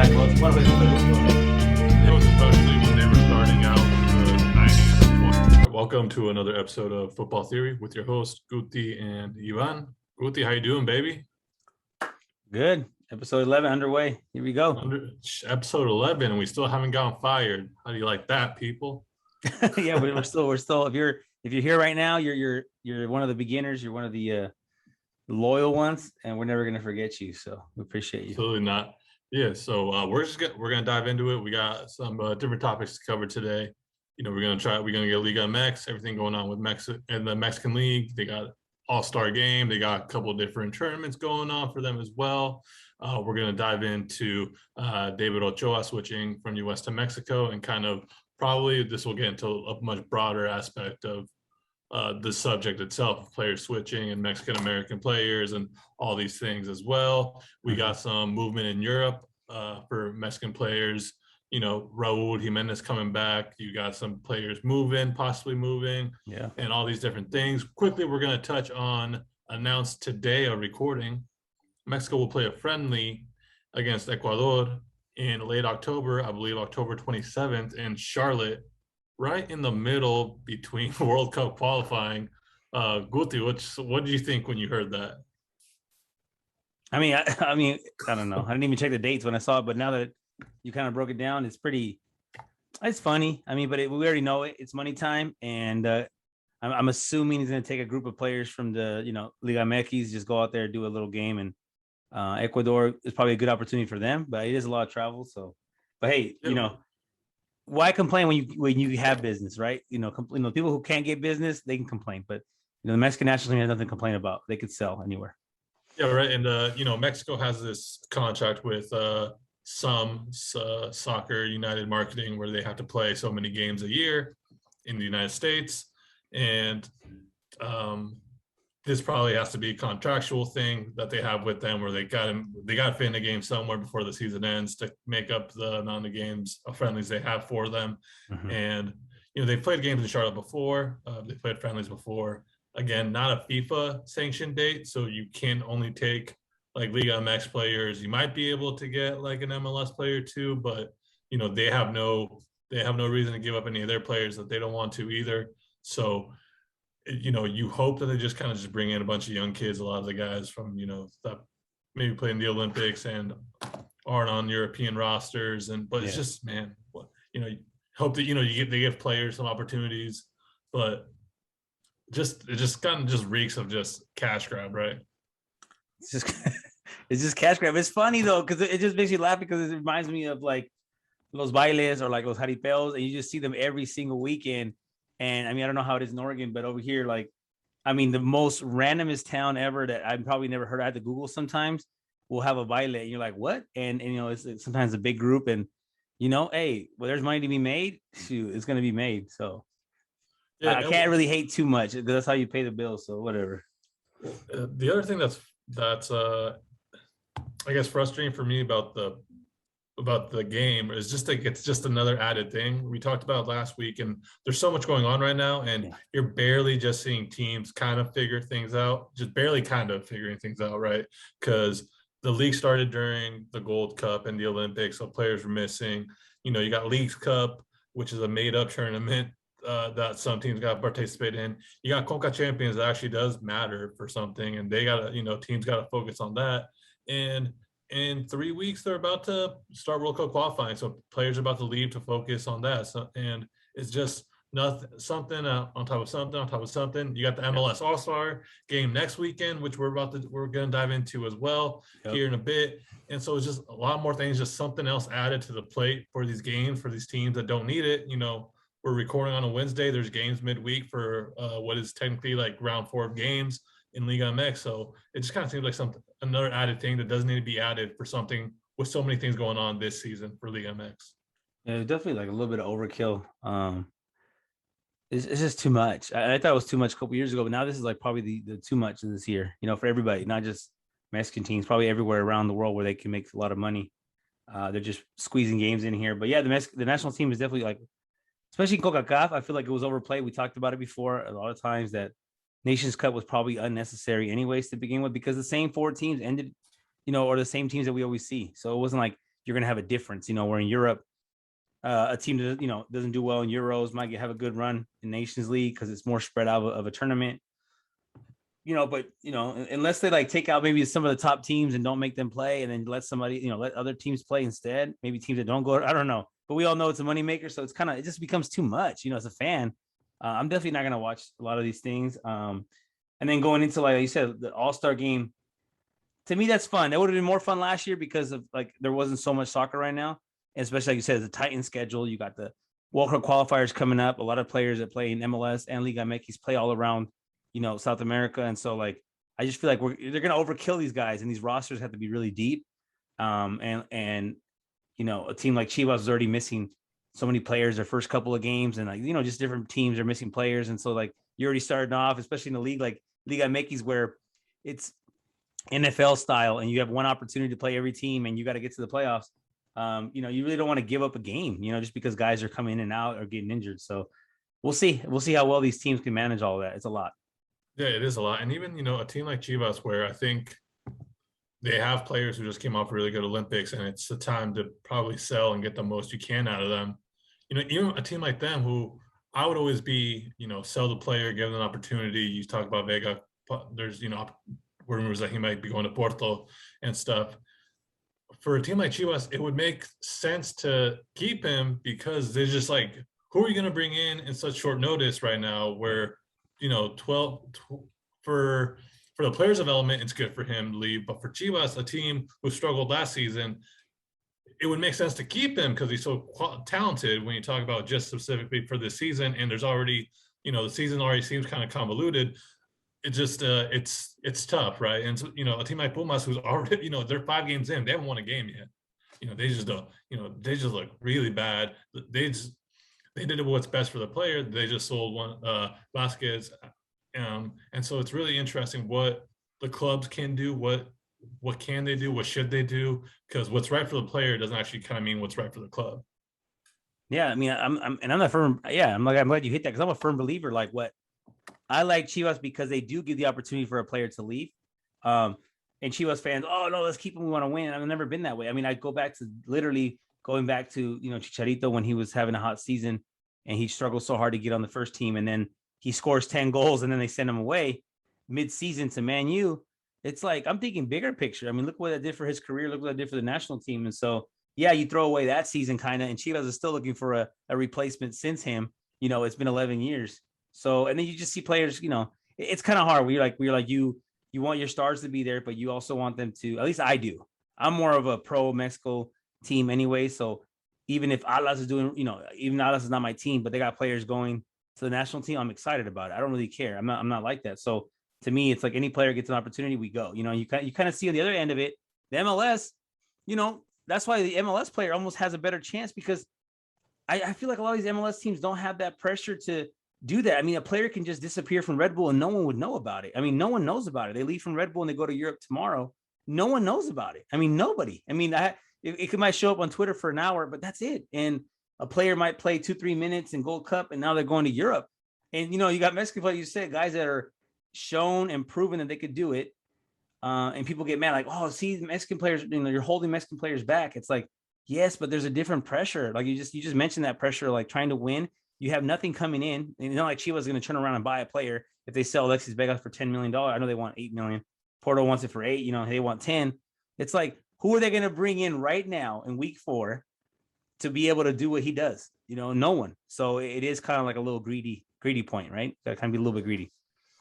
It was especially when they were starting out in the 90s and 20s. Welcome to another episode of Football Theory with your host, Guti and Ivan. Guti, how you doing, baby? Good. Episode 11 underway. Here we go. Episode 11, and we still haven't gotten fired. How do you like that, people? Yeah, we're still. If you're here right now, you're one of the beginners. You're one of the loyal ones, and we're never gonna forget you. So we appreciate you. Absolutely not. Yeah. So we're gonna dive into it. We got some different topics to cover today. We're gonna get Liga MX, everything going on with Mexico and the Mexican League. They got All-Star game. They got a couple of different tournaments going on for them as well. We're going to dive into David Ochoa switching from U.S. to Mexico, and kind of probably this will get into a much broader aspect of the subject itself, players switching and Mexican-American players and all these things as well. We got some movement in Europe for Mexican players. Raul Jimenez coming back. You got some players possibly moving, and all these different things. Quickly, we're going to touch on, announced today, a recording. Mexico will play a friendly against Ecuador in late October, I believe October 27th, in Charlotte, right in the middle between World Cup qualifying. Guti, what did you think when you heard that? I mean, I don't know. I didn't even check the dates when I saw it, but now that you kind of broke it down, it's funny. I mean, but we already know it. It's money time, and I'm assuming he's going to take a group of players from the Liga MX, just go out there, do a little game, and Ecuador is probably a good opportunity for them, but it is a lot of travel. So, but hey, why complain when you have business, right? People who can't get business, they can complain, but the Mexican national team has nothing to complain about. They could sell anywhere. Yeah, right. And Mexico has this contract with some Soccer United Marketing where they have to play so many games a year in the United States, and this probably has to be a contractual thing that they have with them, where they got to fit in a game somewhere before the season ends to make up the amount of games of friendlies they have for them. And they've played games in Charlotte before. They played friendlies before. Again, not a FIFA sanctioned date, so you can only take like Liga MX players. You might be able to get like an MLS player too, but they have no reason to give up any of their players that they don't want to either. So you hope that they just kind of just bring in a bunch of young kids, a lot of the guys from, that maybe play in the Olympics and aren't on European rosters. But it's just, man, hope that, they give players some opportunities, but it just kind of just reeks of just cash grab, right? It's just cash grab. It's funny though, because it just makes you laugh, because it reminds me of like Los Bailes or like Los Jaripeos, and you just see them every single weekend. And I mean, I don't know how it is in Oregon, but over here, the most randomest town ever that I've probably never heard. I had to Google sometimes. We'll have a baile, and you're like, what? And it's sometimes a big group, and hey, well, there's money to be made. Shoot, it's gonna be made. So I can't really hate too much. That's how you pay the bills. So whatever. The other thing that's I guess frustrating for me about the game is just like it's just another added thing we talked about last week, and there's so much going on right now, and you're barely just seeing teams kind of figure things out, just barely kind of figuring things out, right? Because the league started during the Gold Cup and the Olympics, so players were missing. You got Leagues Cup, which is a made-up tournament that some teams got to participate in. You got Conca Champions that actually does matter for something, and they got to, teams got to focus on that. And in 3 weeks, they're about to start World Cup qualifying, so players are about to leave to focus on that. So, and it's just something on top of something on top of something. You got the MLS All-Star game next weekend, which we're going to dive into as well here in a bit. And so it's just a lot more things, just something else added to the plate for these games, for these teams that don't need it. We're recording on a Wednesday. There's games midweek for what is technically like round 4 of games in Liga MX. So it just kind of seems like another added thing that doesn't need to be added for something with so many things going on this season for Liga MX. Yeah, definitely like a little bit of overkill. It's just too much. I thought it was too much a couple years ago, but now this is like probably the too much this year, for everybody, not just Mexican teams, probably everywhere around the world where they can make a lot of money. They're just squeezing games in here. But yeah, the national team is definitely like, especially in CONCACAF, I feel like it was overplayed. We talked about it before a lot of times, that Nations Cup was probably unnecessary anyways to begin with, because the same 4 teams ended, or the same teams that we always see. So it wasn't like you're going to have a difference, where in Europe, a team that, doesn't do well in Euros might have a good run in Nations League because it's more spread out of a tournament. But unless they like take out maybe some of the top teams and don't make them play, and then let somebody, let other teams play instead, maybe teams that don't go, I don't know. But we all know it's a moneymaker, so it just becomes too much, as a fan. I'm definitely not gonna watch a lot of these things. And then going into, like you said, the All-Star game, to me, that's fun. That would have been more fun last year because of like there wasn't so much soccer right now, and especially like you said, it's a tightened schedule. You got the World Cup qualifiers coming up. A lot of players that play in MLS and Liga MX play all around, South America, and so like I just feel like they're gonna overkill these guys, and these rosters have to be really deep. And a team like Chivas is already missing so many players their first couple of games, and like just different teams are missing players, and so like you're already starting off, especially in the league like Liga MX where it's NFL style, and you have one opportunity to play every team, and you got to get to the playoffs. You really don't want to give up a game, just because guys are coming in and out or getting injured. So we'll see how well these teams can manage all of that. It's a lot. Yeah, it is a lot. And even, a team like Chivas, where I think they have players who just came off a really good Olympics, and it's the time to probably sell and get the most you can out of them. Even a team like them, who I would always be, sell the player, give them an opportunity. You talk about Vega, there's, rumors that he might be going to Porto and stuff. For a team like Chivas, it would make sense to keep him because they're just like, who are you going to bring in such short notice right now where, 12 for the players development, it's good for him to leave. But for Chivas, a team who struggled last season, it would make sense to keep him because he's so talented when you talk about just specifically for this season. And there's already, the season already seems kind of convoluted. It just it's tough, right? And so, a team like Pumas, who's already, they're 5 games in, they haven't won a game yet. They just don't, they just look really bad. They did what's best for the player. They just sold one Vasquez, and so it's really interesting what the clubs can do. What can they do? What should they do? Because what's right for the player doesn't actually kind of mean what's right for the club. Yeah, I mean, I'm a firm. Yeah, I'm glad you hit that because I'm a firm believer. Like what I like Chivas because they do give the opportunity for a player to leave. And Chivas fans, oh no, let's keep him. We want to win. I've never been that way. I mean, I go back to literally going back to Chicharito when he was having a hot season and he struggled so hard to get on the first team, and then he scores 10 goals and then they send him away mid-season to Man U. It's like I'm thinking bigger picture. I mean, look what that did for his career. Look what that did for the national team. And so, yeah, you throw away that season kind of, and Chivas is still looking for a replacement since him. It's been 11 years. So, and then you just see players. It's kind of hard. We're like you want your stars to be there, but you also want them to. At least I do. I'm more of a pro Mexico team anyway. So even if Atlas is doing, even Atlas is not my team, but they got players going to the national team, I'm excited about it. I don't really care. I'm not like that. So to me, it's like any player gets an opportunity, we go. You kind of see on the other end of it, the MLS. That's why the MLS player almost has a better chance because I feel like a lot of these MLS teams don't have that pressure to do that. I mean, a player can just disappear from Red Bull and no one would know about it. I mean, no one knows about it. They leave from Red Bull and they go to Europe tomorrow. No one knows about it. I mean, nobody. I mean, it might show up on Twitter for an hour, but that's it. And a player might play 2-3 minutes in Gold Cup, and now they're going to Europe. And you got Mexican players. You said guys that are shown and proven that they could do it. And people get mad, like, oh, see, Mexican players, you're holding Mexican players back. It's like, yes, but there's a different pressure. Like you just mentioned that pressure, like trying to win. You have nothing coming in. And like Chivas is going to turn around and buy a player if they sell Alexis Vega for $10 million. I know they want $8 million. Porto wants it for 8. They want 10. It's like, who are they going to bring in right now in week 4 to be able to do what he does? No one. So it is kind of like a little greedy point, right? Got to kind of be a little bit greedy.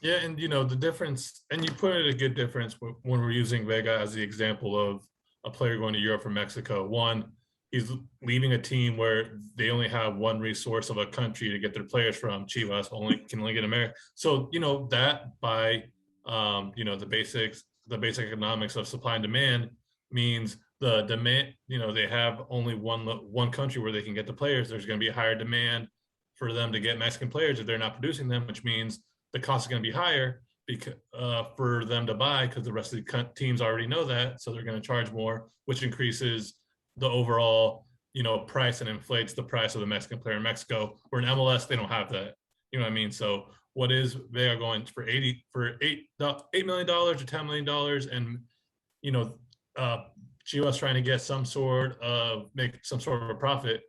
Yeah, and the difference, and you put it a good difference when we're using Vega as the example of a player going to Europe from Mexico. One, he's leaving a team where they only have one resource of a country to get their players from. Chivas can only get America. So that by the basic economics of supply and demand means the demand. They have only one country where they can get the players. There's going to be a higher demand for them to get Mexican players if they're not producing them, which means the cost is going to be higher because for them to buy because the rest of the teams already know that, so they're going to charge more, which increases the overall price and inflates the price of the Mexican player in Mexico. Where in MLS they don't have that. You know what I mean? So what is Vega going for $8 million or $10 million, and Chivas trying to get make some sort of a profit.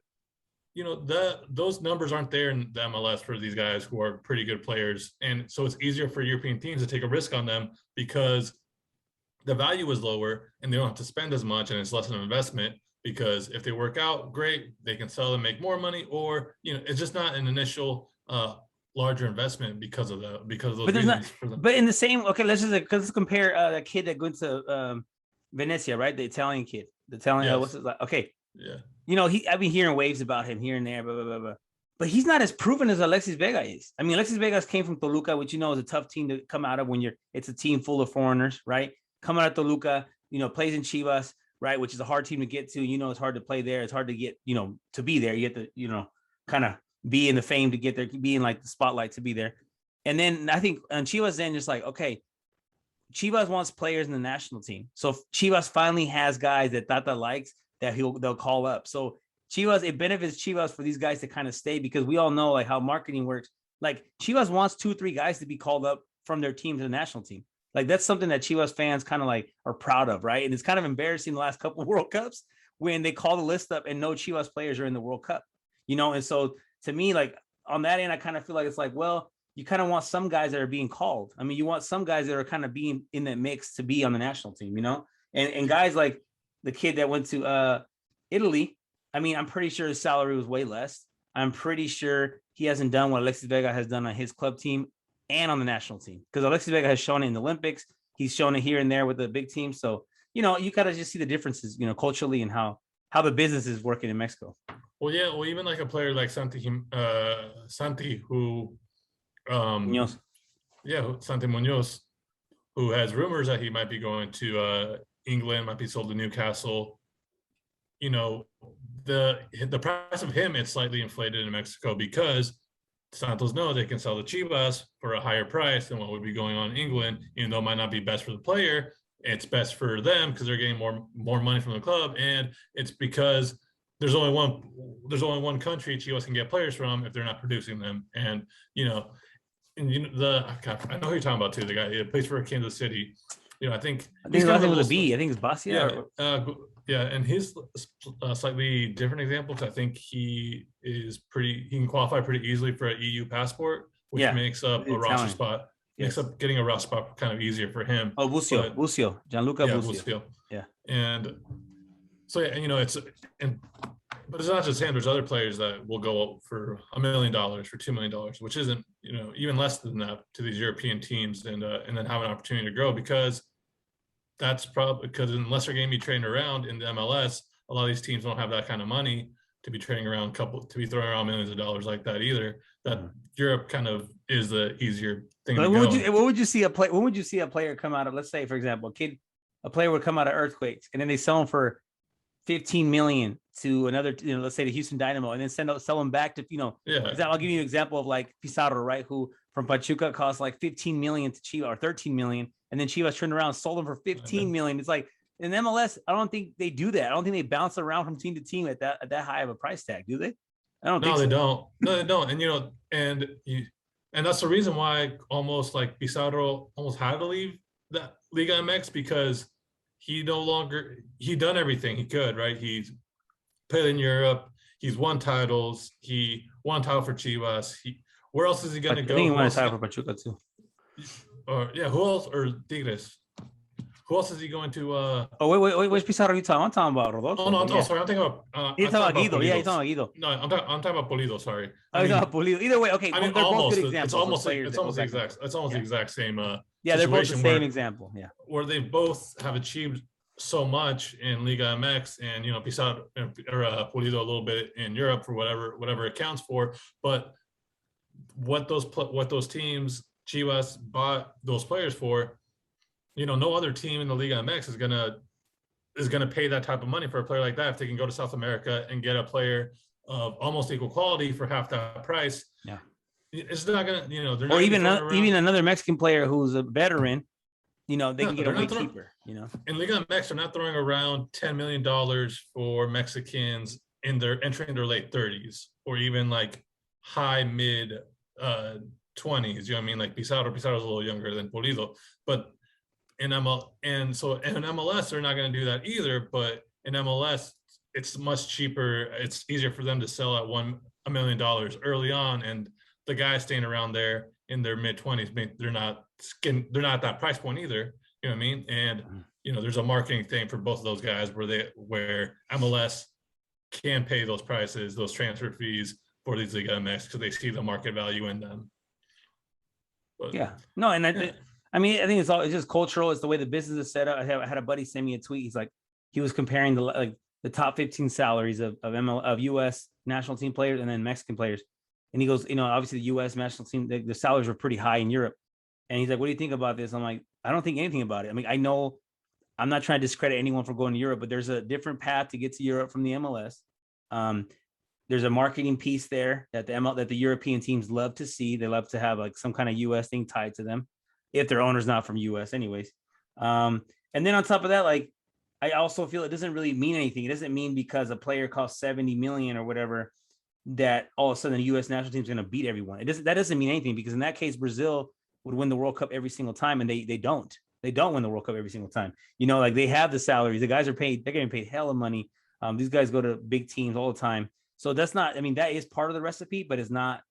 Those numbers aren't there in the MLS for these guys who are pretty good players. And so it's easier for European teams to take a risk on them because the value is lower and they don't have to spend as much and it's less of an investment, because if they work out, great, they can sell and make more money, or, it's just not an initial larger investment because of those reasons. But in the same, okay, let's compare the kid that went to Venezia, right? The Italian kid, what's his like? Okay. Yeah. I've been hearing waves about him here and there, blah, blah, blah, blah. But he's not as proven as Alexis Vega is. I mean, Alexis Vega came from Toluca, which is a tough team to come out of when it's a team full of foreigners, right? Coming out of Toluca, plays in Chivas, right? Which is a hard team to get to. It's hard to play there. It's hard to get, to be there. You have to, kind of be in the fame to get there, be in like the spotlight to be there. And then I think on Chivas, then just like, okay, Chivas wants players in the national team. So Chivas finally has guys that Tata likes that they'll call up. So Chivas, it benefits Chivas for these guys to kind of stay, because we all know like how marketing works. Like Chivas wants 2-3 guys to be called up from their team to the national team. Like that's something that Chivas fans kind of like are proud of, right? And it's kind of embarrassing the last couple of World Cups when they call the list up and no Chivas players are in the World Cup, And so to me, like on that end, I kind of feel like it's like, well, you kind of want some guys that are being called. I mean, you want some guys that are kind of being in that mix to be on the national team, and guys like the kid that went to Italy. I mean, I'm pretty sure his salary was way less. I'm pretty sure he hasn't done what Alexis Vega has done on his club team and on the national team, because Alexis Vega has shown it in the Olympics. He's shown it here and there with the big team. So, you gotta just see the differences, culturally, and how the business is working in Mexico. Well, yeah. Well, even like a player like Santi, who, Muñoz. Yeah, Santi Muñoz, who has rumors that he might be going to England, might be sold to Newcastle. The price of him, it's slightly inflated in Mexico because Santos know they can sell the Chivas for a higher price than what would be going on in England, even though it might not be best for the player. It's best for them because they're getting more money from the club, and it's because there's only one country Chivas can get players from if they're not producing them. And I know who you're talking about too. The guy plays for Kansas City. I think his last name was a B. I think it's Basia. Yeah, and his slightly different example, because I think he can qualify pretty easily for an EU passport, which makes up a roster spot. Makes up getting a roster spot kind of easier for him. Oh, Busio, Gianluca Busio. Yeah, and so but it's not just him. There's other players that will go up for $1 million, for $2 million, which isn't even less than that to these European teams, and then have an opportunity to grow, because that's probably because unless they're going to be trading around in the MLS, a lot of these teams don't have that kind of money to be trading around to be throwing around millions of dollars like that either. That Europe kind of is the easier thing. But what would you see a play? When would you see a player come out of? Let's say, for example, a player would come out of Earthquakes, and then they sell him for $15 million to another, let's say the Houston Dynamo, and then sell him back to, I'll give you an example of like Pizarro, right? Who from Pachuca cost like $15 million to Chivas, or $13 million. And then Chivas turned around and sold him for $15 million. It's like in MLS, I don't think they do that. I don't think they bounce around from team to team at that high of a price tag, do they? I don't think so. They don't. No, they don't. And and that's the reason why almost like Pizarro almost had to leave that Liga MX, because he done everything he could, right? He's played in Europe. He's won titles. He won a title for Chivas. Where else is he going to go? I think he won a title for Pachuca too. Who else? Or Tigres? Who else is he going to? Wait, which Pizarro are you talking? I'm talking about Rodolfo. Oh no, sorry, I'm thinking about. You're talking about Guido. Yeah, you're talking about Guido. No, I'm talking about Pulido. Sorry. You're talking about Pulido. Either way, okay. I mean, they're almost. Both good examples. It's almost the exact same. Yeah, they're both the same example. Yeah, where they both have achieved so much in Liga MX, and Pizarro or Pulido a little bit in Europe for whatever it counts for. But what those teams Chivas bought those players for, no other team in the Liga MX is gonna pay that type of money for a player like that if they can go to South America and get a player of almost equal quality for half that price. Yeah, it's not gonna, they're not or even another Mexican player who's a veteran. They can get away cheaper. In Liga MX, they're not throwing around $10 million for Mexicans entering their late 30s, or even like high mid 20s. You know what I mean? Like Pizarro's a little younger than Pulido, but and so in MLS they're not going to do that either. But in MLS, it's much cheaper. It's easier for them to sell at $1 million early on, and the guys staying around there in their mid-20s, they're not at that price point either. You know what I mean? And there's a marketing thing for both of those guys where MLS can pay those prices, those transfer fees for these Liga MX because they see the market value in them. But, no, and I mean, I think it's just cultural. It's the way the business is set up. I had a buddy send me a tweet. He's like, he was comparing the top 15 salaries of U.S. national team players and then Mexican players. And he goes, obviously the U.S. national team, the salaries were pretty high in Europe. And he's like, what do you think about this? I'm like, I don't think anything about it. I mean, I know I'm not trying to discredit anyone for going to Europe, but there's a different path to get to Europe from the MLS. There's a marketing piece there that the European teams love to see. They love to have like some kind of U.S. thing tied to them, if their owner's not from U.S. anyways. And then on top of that, like, I also feel it doesn't really mean anything. It doesn't mean because a player costs 70 million or whatever that all of a sudden the U.S. national team is going to beat everyone. That doesn't mean anything, because in that case, Brazil would win the World Cup every single time, and they don't win the World Cup every single time. Like they have the salaries. The guys are paid. They're getting paid hella money. These guys go to big teams all the time. So that's not, I mean, that is part of the recipe, but that's not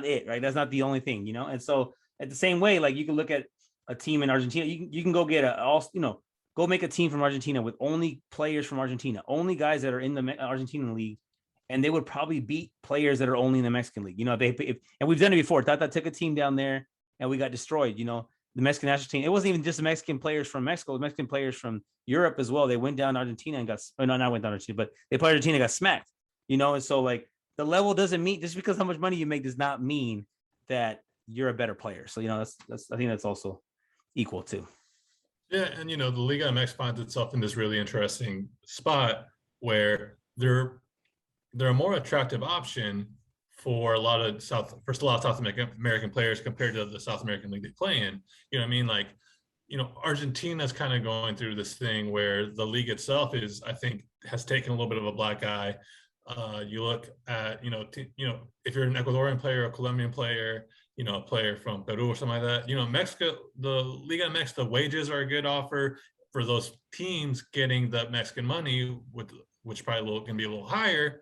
it, right? That's not the only thing, And so at the same way, like you can look at a team in Argentina, you can go get go make a team from Argentina with only players from Argentina, only guys that are in the Argentinian league, and they would probably beat players that are only in the Mexican league. And we've done it before. Tata took a team down there and we got destroyed. The Mexican national team, it wasn't even just the Mexican players from Mexico, the Mexican players from Europe as well. They went down to Argentina and not Argentina, but they played Argentina, got smacked. And so like the level doesn't mean, just because how much money you make does not mean that you're a better player. So, I think that's also equal too. Yeah. And, the Liga MX finds itself in this really interesting spot where they're a more attractive option for a lot of South American players compared to the South American league they play in. You know what I mean? Like, Argentina's kind of going through this thing where the league itself has taken a little bit of a black eye. You look at, if you're an Ecuadorian player, a Colombian player, a player from Peru or something like that, Mexico, the Liga MX, the wages are a good offer for those teams getting the Mexican money, which probably can be a little higher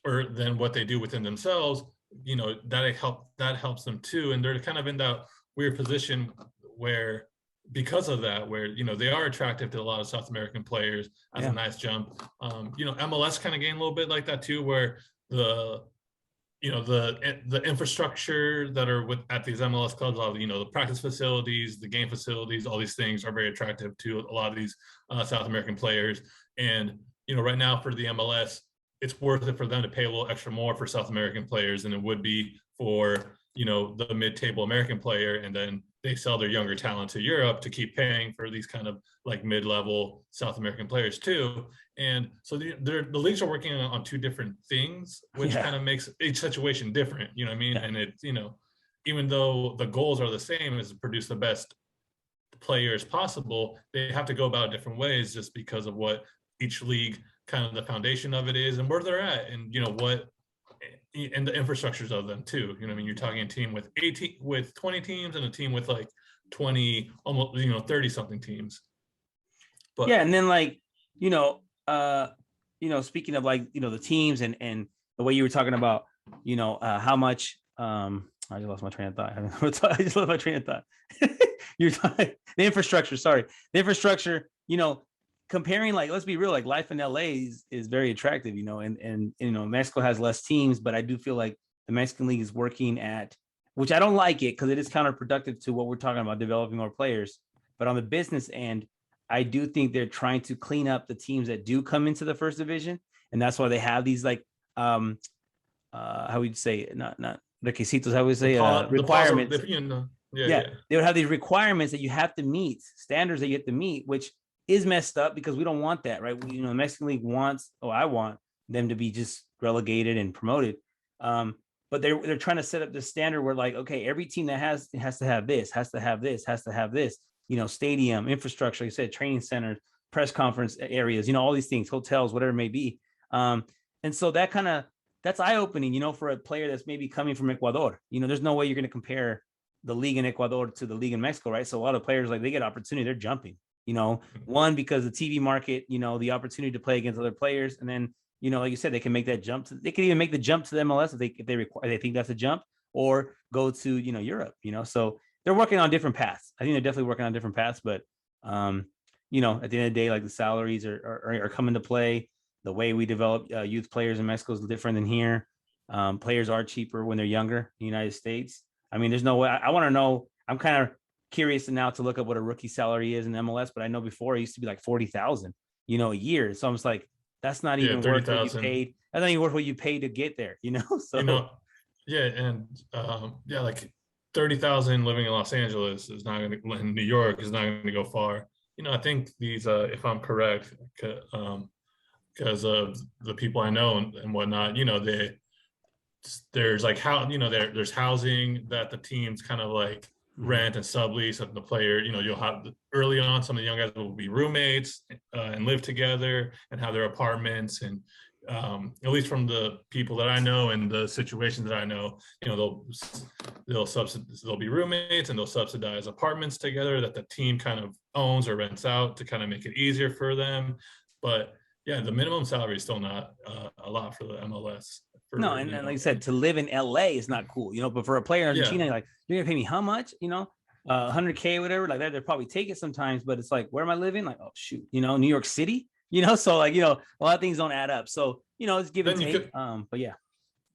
or than what they do within themselves. That helps them too. And they're kind of in that weird position where, because of that, where they are attractive to a lot of South American players as a nice jump. MLS kind of gained a little bit like that too, where the infrastructure that are at these MLS clubs, the practice facilities, the game facilities, all these things are very attractive to a lot of these South American players. And right now for the MLS, it's worth it for them to pay a little extra more for South American players than it would be for the mid-table American player, and then they sell their younger talent to Europe to keep paying for these kind of like mid-level South American players too. And so the leagues are working on two different things, which kind of makes each situation different. You know what I mean? Yeah. And it, even though the goals are the same, is to produce the best players possible, they have to go about it different ways just because of what each league, kind of the foundation of it is, and where they're at, and what, and the infrastructures of them too. I mean, you're talking a team with 20 teams and a team with like 20, almost 30 something teams. But and then like speaking of like the teams and the way you were talking about how much I just lost my train of thought. I just lost my train of thought. You're talking the infrastructure. Sorry, the infrastructure. Comparing, like, let's be real, like life in LA is very attractive, and Mexico has less teams, but I do feel like the Mexican league is working at, which I don't like it because it is counterproductive to what we're talking about, developing more players. But on the business end, I do think they're trying to clean up the teams that do come into the first division. And that's why they have these like, how would you say, not requisitos, how would you say, requirements. They would have these requirements that you have to meet, standards that you have to meet, which is messed up because we don't want that, right? The Mexican league I want them to be just relegated and promoted. But they're trying to set up the standard where like, okay, every team that has to have this, has to have this, stadium, infrastructure, like you said, training centers, press conference areas, all these things, hotels, whatever it may be. And so that's eye-opening, for a player that's maybe coming from Ecuador. There's no way you're going to compare the league in Ecuador to the league in Mexico, right? So a lot of players, like, they get opportunity, they're jumping, one, because the TV market, the opportunity to play against other players. And then, like you said, they can make that jump. They can even make the jump to the MLS if they require, they think that's a jump, or go to, Europe, so they're working on different paths. I think they're definitely working on different paths, but, at the end of the day, like, the salaries are coming to play. The way we develop youth players in Mexico is different than here. Players are cheaper when they're younger in the United States. I mean, there's no way. I want to know. I'm kind of curious now to look up what a rookie salary is in MLS, but I know before it used to be like 40,000, a year. So I'm just like, that's not even worth what you paid. That's not even worth what you paid to get there, So yeah, and like 30,000 living in Los Angeles is not going to. In New York is not going to go far. I think these, if I'm correct, because of the people I know and whatnot, there's like how there's housing that the teams kind of like rent and sublease, and the player, you'll have early on some of the young guys will be roommates and live together and have their apartments. And at least from the people that I know and the situations that I know, they'll be roommates and they'll subsidize apartments together that the team kind of owns or rents out to kind of make it easier for them. But yeah, the minimum salary is still not a lot for the MLS. No, and like I said, to live in LA is not cool, but for a player in Argentina, like, you're gonna pay me how much, 100K, whatever, like that, they'll probably take it sometimes, but it's like, where am I living? Like, oh shoot, New York City, so like, a lot of things don't add up. So, it's give and take. But yeah.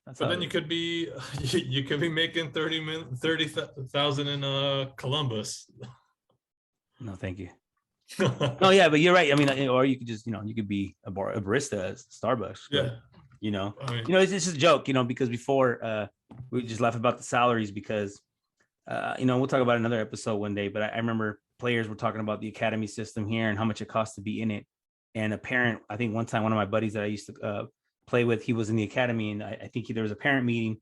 But then you could be making 30,000 in Columbus. No, thank you. No, yeah, but you're right. I mean, or you could just, you could be a barista at Starbucks. Yeah. It's just a joke, because before we just laugh about the salaries because, we'll talk about another episode one day, but I remember players were talking about the academy system here and how much it costs to be in it. And a parent, I think one time, one of my buddies that I used to play with, he was in the academy, and I think there was a parent meeting,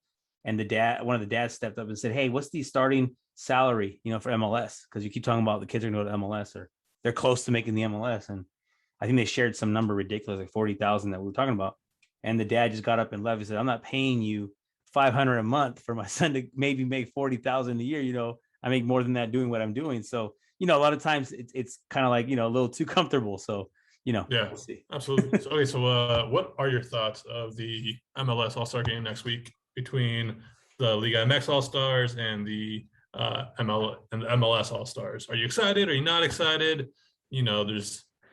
and one of the dads stepped up and said, "Hey, what's the starting salary, for MLS? Because you keep talking about the kids are going to go to MLS, or they're close to making the MLS." And I think they shared some number ridiculous, like 40,000 that we were talking about. And the dad just got up and left. He said, "I'm not paying you $500 a month for my son to maybe make 40,000 a year. I make more than that doing what I'm doing." So, a lot of times it's kind of like, a little too comfortable. So, yeah, we'll see. Absolutely. So, okay. So what are your thoughts of the MLS All-Star game next week between the Liga MX All-Stars and the MLS All-Stars? Are you excited? Are you not excited? We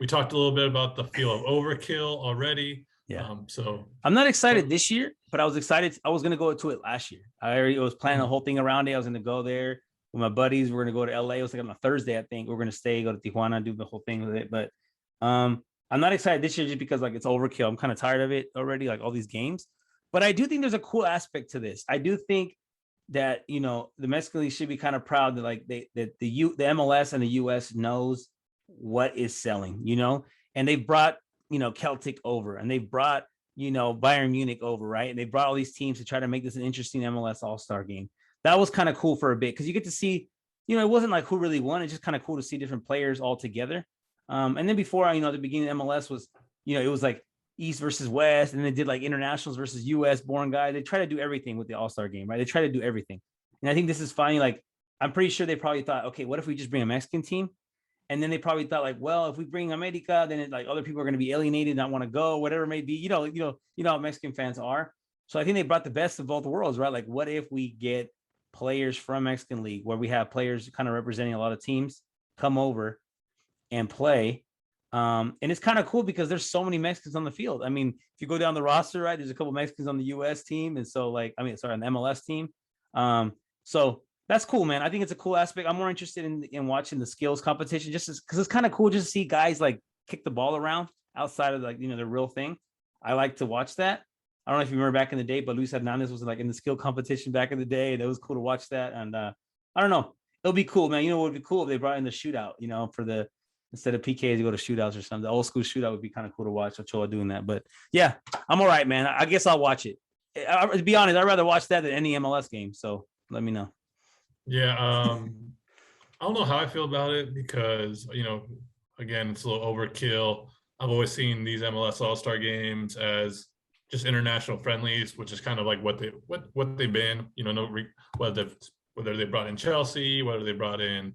talked a little bit about the feel of overkill already. Yeah. So I'm not excited this year, but I was excited. I was going to go to it last year. I already was planning the whole thing around it. I was going to go there with my buddies. We're going to go to LA. It was like on a Thursday, I think. We're going to go to Tijuana, do the whole thing with it. But I'm not excited this year just because, like, it's overkill. I'm kind of tired of it already, like all these games. But I do think there's a cool aspect to this. I do think that, the Mexican League should be kind of proud that, like, the MLS and the US knows what is selling, and they brought, Celtic over, and they brought, Bayern Munich over, right? And they brought all these teams to try to make this an interesting MLS All-Star game. That was kind of cool for a bit because you get to see, it wasn't like who really won. It's just kind of cool to see different players all together. And then before, at the beginning of MLS was, it was like East versus West, and they did like internationals versus US born guys. They try to do everything with the All-Star game, right? They try to do everything. And I think this is finally, like, I'm pretty sure they probably thought, okay, what if we just bring a Mexican team? And then they probably thought, like, well, if we bring America, then like other people are going to be alienated, not want to go, whatever it may be. You know how Mexican fans are. So I think they brought the best of both worlds, right? Like, what if we get players from Mexican League, where we have players kind of representing a lot of teams come over and play. And it's kind of cool because there's so many Mexicans on the field. I mean, if you go down the roster, right, there's a couple of Mexicans on the US team. And so, like, on the MLS team. So that's cool, man. I think it's a cool aspect. I'm more interested in watching the skills competition just because it's kind of cool just to see guys like kick the ball around outside of, like, the real thing. I like to watch that. I don't know if you remember back in the day, but Luis Hernandez was like in the skill competition back in the day. And it was cool to watch that. And I don't know. It'll be cool, man. What would be cool if they brought in the shootout, instead of PKs, you go to shootouts or something. The old school shootout would be kind of cool to watch Ochoa doing that. But yeah, I'm all right, man. I guess I'll watch it. To be honest, I'd rather watch that than any MLS game. So let me know. Yeah. I don't know how I feel about it because, again, it's a little overkill. I've always seen these MLS All-Star games as just international friendlies, which is kind of like what they've been, whether whether they brought in Chelsea, whether they brought in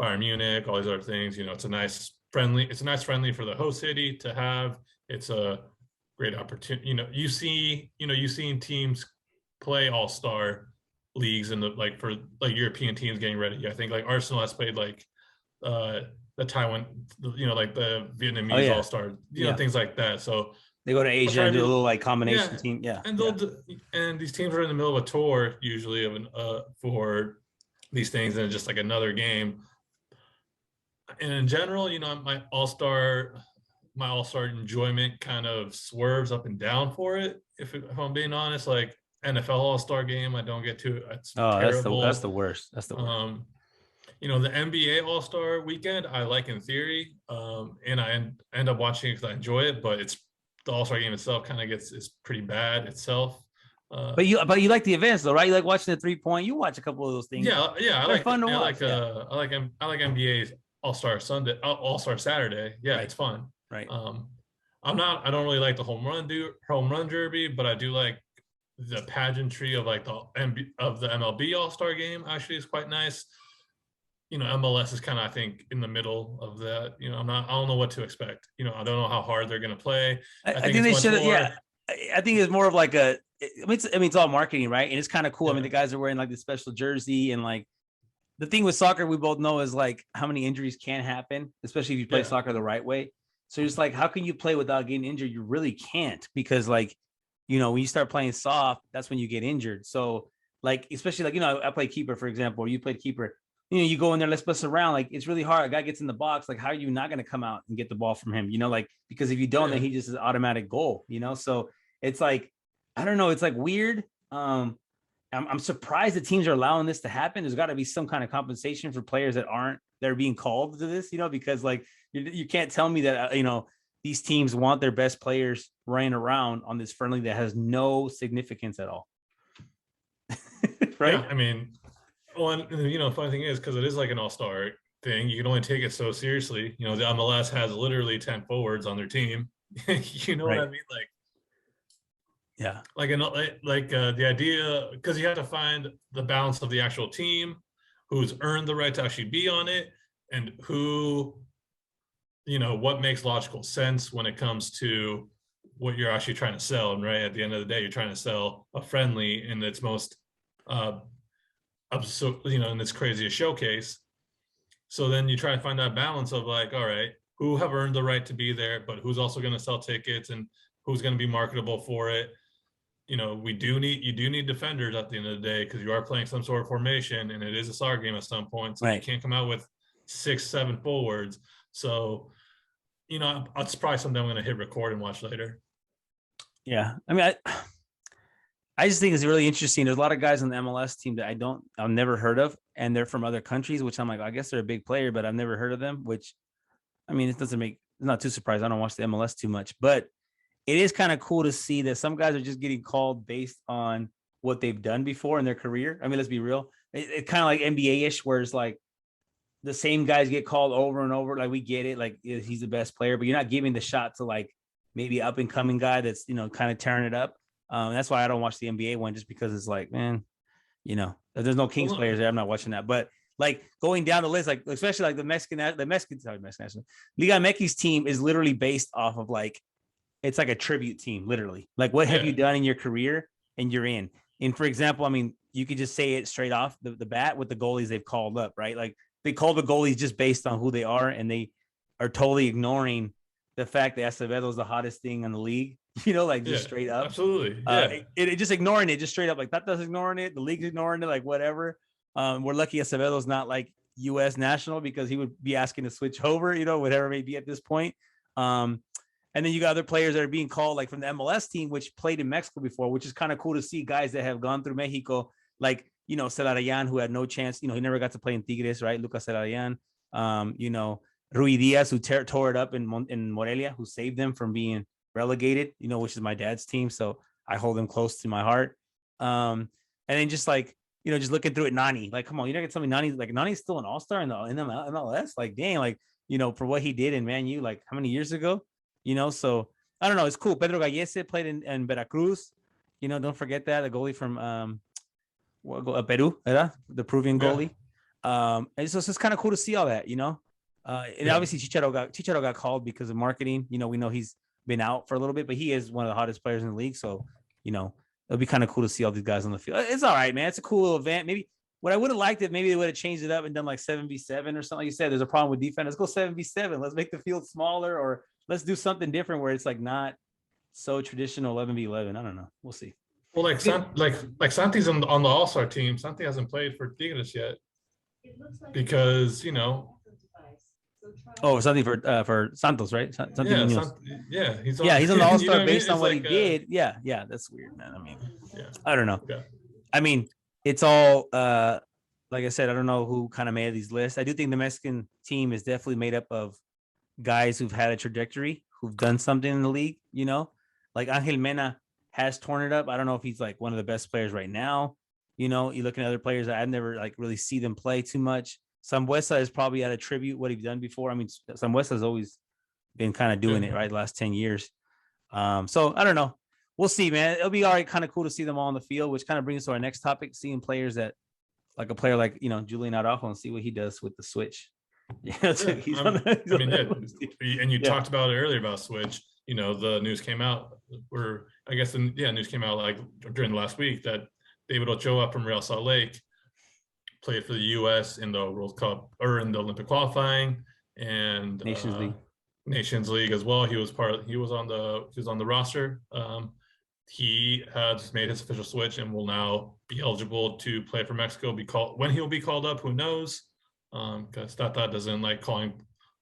Bayern Munich, all these other things. It's a nice friendly for the host city to have. It's a great opportunity. You've seen teams play all-star leagues in for European teams getting ready. I think like Arsenal has played the Taiwan, like the Vietnamese all-star, things like that. So they go to Asia and do a little like combination team. Yeah. And and these teams are in the middle of a tour usually for these things, and just like another game. And in general, my all-star enjoyment kind of swerves up and down for it. If I'm being honest, like NFL All-Star game, I don't get to. It's terrible. That's the worst. That's the worst. The NBA All-Star weekend, I like in theory, and I end up watching it because I enjoy it. But the All-Star game itself kind of is pretty bad itself. But you like the events though, right? You like watching the 3-point. You watch a couple of those things. Yeah. They're I like fun to watch. I like NBA's All-Star Sunday, All-Star Saturday. Yeah, right. It's fun. Right. I don't really like the home run derby, but I do like the pageantry of like the MLB All-Star game. Actually, is quite nice. MLS is kind of, I think, in the middle of that. I don't know what to expect. I don't know how hard they're going to play. I think they should. Yeah, I think it's more of like it's all marketing, right? And it's kind of cool. Yeah. I mean, the guys are wearing like the special jersey, and like the thing with soccer, we both know is like how many injuries can happen, especially if you play soccer the right way. So it's like, how can you play without getting injured? You really can't, because like, when you start playing soft, that's when you get injured. So like, especially like, I play keeper, for example, or you played keeper, you go in there, let's bust around. Like, it's really hard. A guy gets in the box. Like, how are you not going to come out and get the ball from him? Like, because if you don't, then he just is an automatic goal, so it's like, I don't know. It's like weird. I'm surprised that teams are allowing this to happen. There's got to be some kind of compensation for players that are being called to this, because like you can't tell me that, these teams want their best players running around on this friendly that has no significance at all. Right. Yeah, I mean, funny thing is, because it is like an all-star thing, you can only take it so seriously. The MLS has literally 10 forwards on their team. You know what I mean? Like, yeah, the idea, because you have to find the balance of the actual team, who's earned the right to actually be on it, and who, what makes logical sense when it comes to what you're actually trying to sell. And right at the end of the day, you're trying to sell a friendly in its most, in its craziest showcase. So then you try to find that balance of like, all right, who have earned the right to be there, but who's also going to sell tickets and who's going to be marketable for it. You do need defenders at the end of the day, because you are playing some sort of formation, and it is a soccer game at some point. So you can't come out with 6-7 forwards. So, that's probably something I'm going to hit record and watch later. Yeah. I mean, I just think it's really interesting. There's a lot of guys on the MLS team that I've never heard of, and they're from other countries, which I'm like, I guess they're a big player, but I've never heard of them, which, I mean, it's not too surprised. I don't watch the MLS too much, but it is kind of cool to see that some guys are just getting called based on what they've done before in their career. I mean, let's be real. It's kind of like NBA-ish, where it's like the same guys get called over and over. Like, we get it. Like, he's the best player, but you're not giving the shot to like maybe up and coming guy that's, kind of tearing it up. That's why I don't watch the NBA one, just because it's like, man, there's no Kings players there. I'm not watching that. But like going down the list, like especially like the Mexican Liga MX team is literally based off of like, it's like a tribute team, literally. Like, what have you done in your career, and you're in? And for example, I mean, you could just say it straight off the bat with the goalies they've called up, right? Like, they call the goalies just based on who they are, and they are totally ignoring the fact that Acevedo is the hottest thing in the league. Just straight up. Absolutely. Yeah. It just ignoring it, just straight up. Like, Tata's ignoring it, the league's ignoring it, like whatever. We're lucky Acevedo's not like U.S. national, because he would be asking to switch over, whatever it may be at this point. And then you got other players that are being called like from the MLS team, which played in Mexico before, which is kind of cool to see guys that have gone through Mexico, like, Celarayan, who had no chance, he never got to play in Tigres, right? Lucas Celarayan, Rui Diaz, who tore it up in Morelia, who saved them from being relegated, which is my dad's team. So I hold them close to my heart. And then just like, just looking through it, Nani, like, come on, you're not gonna tell me Nani's still an all-star in the MLS, like, dang, like, for what he did in Man U, like how many years ago, so I don't know. It's cool. Pedro Gallese played in Veracruz, don't forget that, the goalie from Peru, ¿verdad? The Peruvian Yeah. goalie. And so it's just kind of cool to see all that, you know. And Yeah. obviously Chicharo got called because of marketing. You know, we know he's been out for a little bit, but he is one of the hottest players in the league. So, you know, it'll be kind of cool to see all these guys on the field. It's all right, man. It's a cool little event. Maybe what I would have liked it, maybe they would have changed it up and done like 7v7 or something. Like you said, there's a problem with defense. Let's go 7v7. Let's make the field smaller, or let's do something different where it's like not so traditional 11v11. I don't know. We'll see. Well, like Santi's on the All-Star team. Santi hasn't played for Tigres yet because, you know. Oh, something for Santos, right? Yeah, he's on the All-Star you know based on what he like, did. Yeah, that's weird, man. I mean, yeah. I don't know. Yeah. I mean, it's all like I said, I don't know who kind of made these lists. I do think the Mexican team is definitely made up of guys who've had a trajectory, who've done something in the league, you know, like Angel Mena has torn it up. I don't know if he's like one of the best players right now. You know, you look at other players that I've never like really see them play too much. Sambuesa is probably at a tribute what he's done before. I mean, Sambuesa has always been kind of doing it right the last 10 years. So I don't know. We'll see, man. It'll be all right, kind of cool to see them all on the field, which kind of brings us to our next topic, seeing players that like a player like, you know, Julian Araujo, and see what he does with the switch. Yeah, and you talked about it earlier about Switch. You know, the news came out, news came out like during the last week that David Ochoa from Real Salt Lake played for the U.S. in the World Cup or in the Olympic qualifying and Nations League as well. He was on the roster. He has made his official switch and will now be eligible to play for Mexico. When he'll be called up, who knows? Because Tata doesn't like calling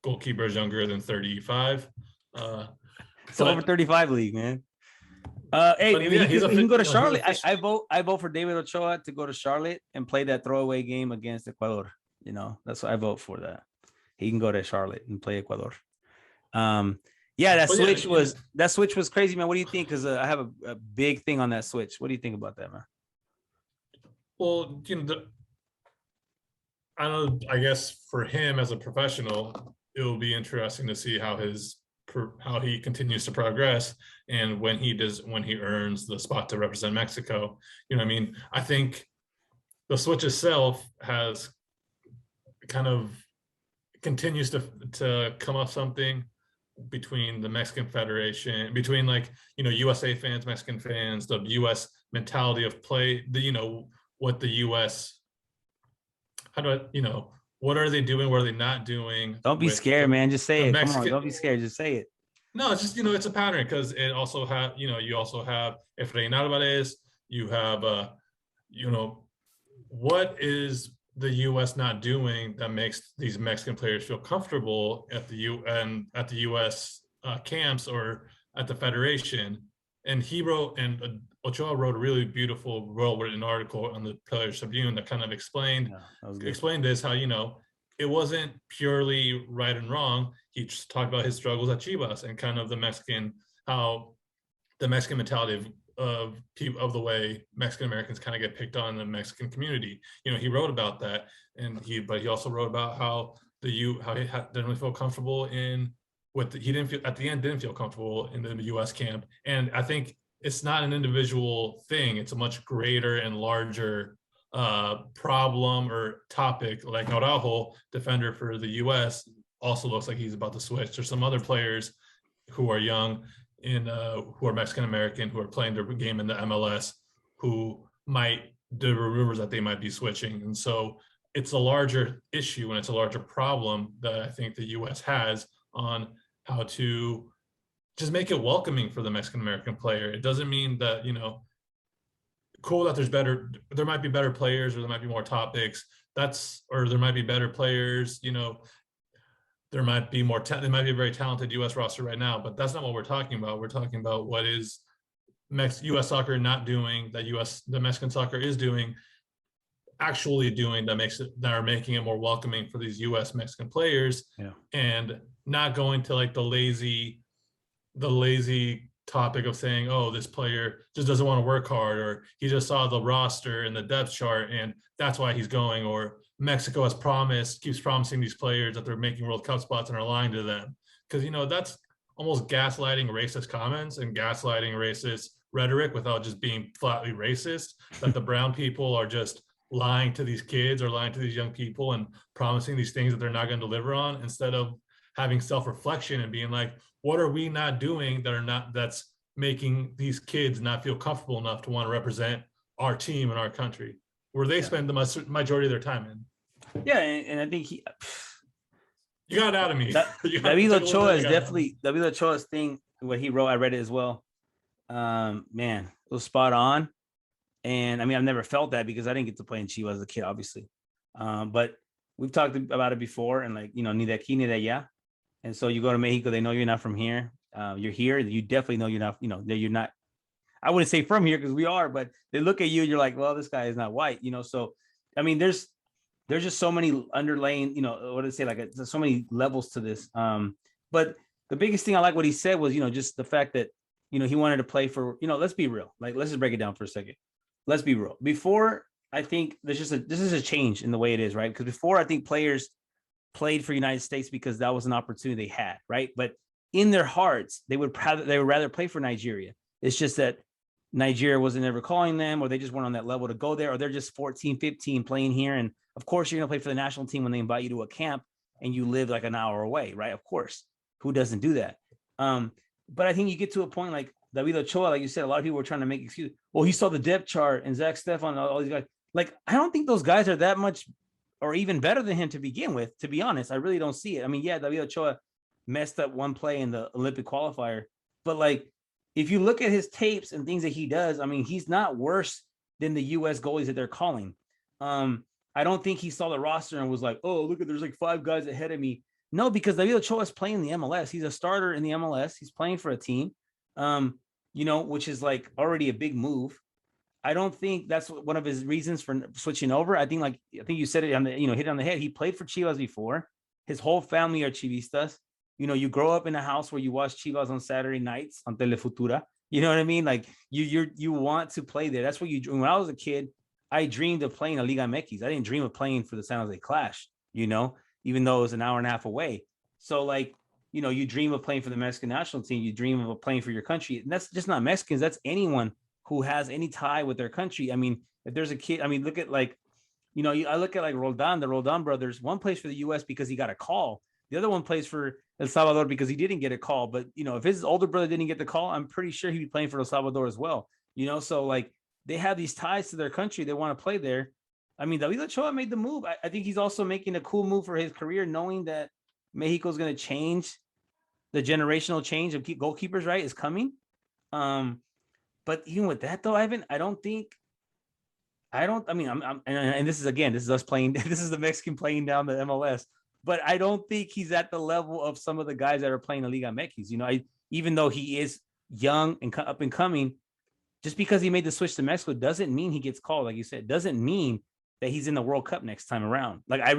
goalkeepers younger than 35. It's over 35 league, man. He can go to Charlotte. I vote for David Ochoa to go to Charlotte and play that throwaway game against Ecuador. You know, that's what I vote for. That he can go to Charlotte and play Ecuador. That switch was crazy, man. What do you think? Because I have a big thing on that switch. What do you think about that, man? Well, you know, I guess for him as a professional, it will be interesting to see how he continues to progress and when he earns the spot to represent Mexico. You know what I mean? I think the switch itself has kind of continues to come up something between the Mexican Federation, between like, you know, USA fans, Mexican fans, the US mentality of play, what the US, what are they doing? What are they not doing? Don't be scared, man. Just say it. Come on, don't be scared. Just say it. No, it's just, it's a pattern because it also have, you also have Efrain Alvarez. You have, what is the U.S. not doing that makes these Mexican players feel comfortable at the U.S. Camps or at the Federation? And Ochoa wrote a really beautiful, well-written article on the Players Tribune that kind of explained this, how, it wasn't purely right and wrong. He just talked about his struggles at Chivas and kind of the Mexican mentality of the way Mexican Americans kind of get picked on in the Mexican community. He wrote about that, but he also wrote about how he didn't really feel comfortable didn't feel comfortable in the U.S. camp. And I think it's not an individual thing. It's a much greater and larger problem or topic. Like Araujo, defender for the U.S., also looks like he's about to switch. There's some other players who are young who are Mexican American who are playing their game in the MLS there were rumors that they might be switching. And so it's a larger issue and it's a larger problem that I think the U.S. has on how to just make it welcoming for the Mexican American player. It doesn't mean that, cool that there might be better players or there might be more topics. Or there might be better players, there might be they might be a very talented U.S. roster right now, but that's not what we're talking about. We're talking about what is U.S. soccer not doing that the Mexican soccer is actually doing that are making it more welcoming for these U.S. Mexican players, and not going to like the lazy topic of saying, oh, this player just doesn't want to work hard, or he just saw the roster and the depth chart and that's why he's going, or Mexico keeps promising these players that they're making World Cup spots and are lying to them. Because, that's almost gaslighting racist comments and gaslighting racist rhetoric without just being flatly racist, that the brown people are just lying to these kids or lying to these young people and promising these things that they're not going to deliver on, instead of having self-reflection and being like, what are we not doing that's making these kids not feel comfortable enough to want to represent our team and our country, where they spend the majority of their time in. Yeah, and I think you got it out of me. David Ochoa is definitely David Ochoa's thing. What he wrote, I read it as well. Man, it was spot on. And I mean, I've never felt that because I didn't get to play in Chivas as a kid, obviously. But we've talked about it before, and like, ni de aquí ni de allá. And so you go to Mexico, they know you're not from here. You're here. You definitely know you're not, that you're not. I wouldn't say from here because we are, but they look at you and you're like, well, this guy is not white, So, I mean, there's just so many underlying, what did I say? Like, there's so many levels to this. But the biggest thing I like what he said was, just the fact that, he wanted to play for, let's be real. Like, let's just break it down for a second. Let's be real. Before, I think this is a change in the way it is, right? Because before, I think players played for United States because that was an opportunity they had, right? But in their hearts, they would rather play for Nigeria. It's just that Nigeria wasn't ever calling them, or they just weren't on that level to go there, or they're just 14, 15 playing here. And of course, you're going to play for the national team when they invite you to a camp and you live like an hour away, right? Of course, who doesn't do that? But I think you get to a point like David Ochoa, like you said, a lot of people were trying to make excuses. Well, he saw the depth chart and Zach Stefan, all these guys. Like, I don't think those guys are that much or even better than him to begin with, to be honest. I really don't see it. I mean, yeah, David Ochoa messed up one play in the Olympic qualifier, but like, if you look at his tapes and things that he does, I mean, he's not worse than the U.S. goalies that they're calling. I don't think he saw the roster and was like, oh, look there's like 5 guys ahead of me. No, because David Ochoa is playing the MLS. He's a starter in the MLS. He's playing for a team, which is like already a big move. I don't think that's one of his reasons for switching over. I think you said it on the, hit it on the head. He played for Chivas before. His whole family are Chivistas. You grow up in a house where you watch Chivas on Saturday nights on Telefutura. You know what I mean? Like you want to play there. That's what you dream. When I was a kid, I dreamed of playing a Liga MX. I didn't dream of playing for the San Jose Clash, even though it was an hour and a half away. So like, you dream of playing for the Mexican national team. You dream of playing for your country. And that's just not Mexicans. That's anyone who has any tie with their country. I mean, if there's a kid, I mean, look at like, I look at like Roldan, the Roldan brothers. One plays for the U.S. because he got a call. The other one plays for El Salvador because he didn't get a call. But, if his older brother didn't get the call, I'm pretty sure he'd be playing for El Salvador as well. So like they have these ties to their country. They want to play there. I mean, David Ochoa made the move. I think he's also making a cool move for his career, knowing that Mexico's going to change. The generational change of goalkeepers, right, is coming. But even with that, though, Ivan, and this is us playing. This is the Mexican playing down the MLS. But I don't think he's at the level of some of the guys that are playing the Liga MX. Even though he is young and up and coming, just because he made the switch to Mexico doesn't mean he gets called. Like you said, doesn't mean that he's in the World Cup next time around. Like I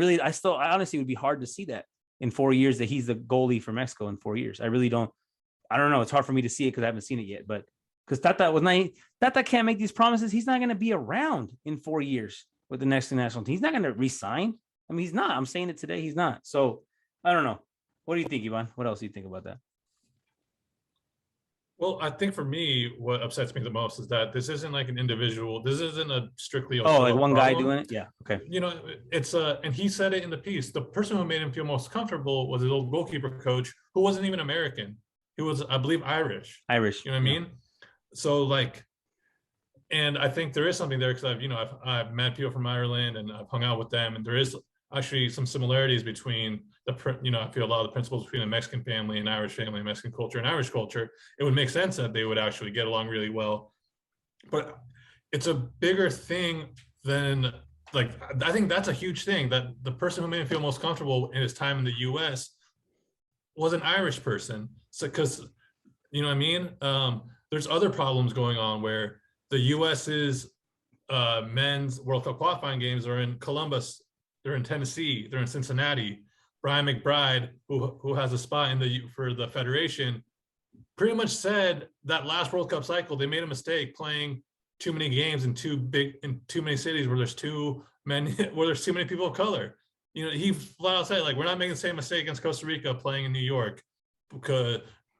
honestly would be hard to see that in 4 years, that he's the goalie for Mexico in 4 years. I really don't. I don't know. It's hard for me to see it because I haven't seen it yet. But because Tata can't make these promises, he's not going to be around in 4 years with the next national team. He's not going to resign. I mean, he's not. I'm saying it today. He's not. So I don't know. What do you think, Ivan? What else do you think about that? Well, I think for me, what upsets me the most is that this isn't like an individual. This isn't a strictly like one guy doing it. Yeah. Okay. It's and he said it in the piece. The person who made him feel most comfortable was his old goalkeeper coach, who wasn't even American. He was, I believe, Irish. You know what I mean? So like, and I think there is something there because I've met people from Ireland and I've hung out with them, and there is actually some similarities between I feel a lot of the principles between a Mexican family and Irish family, Mexican culture and Irish culture. It would make sense that they would actually get along really well. But it's a bigger thing than like, I think that's a huge thing, that the person who made him feel most comfortable in his time in the US was an Irish person. So, because, you know what I mean? There's other problems going on where the US's men's World Cup qualifying games are in Columbus, they're in Tennessee, they're in Cincinnati. Brian McBride, who has a spot for the federation, pretty much said that last World Cup cycle they made a mistake playing too many games in too many cities where there's too many people of color. He flat out said, like, we're not making the same mistake against Costa Rica playing in New York because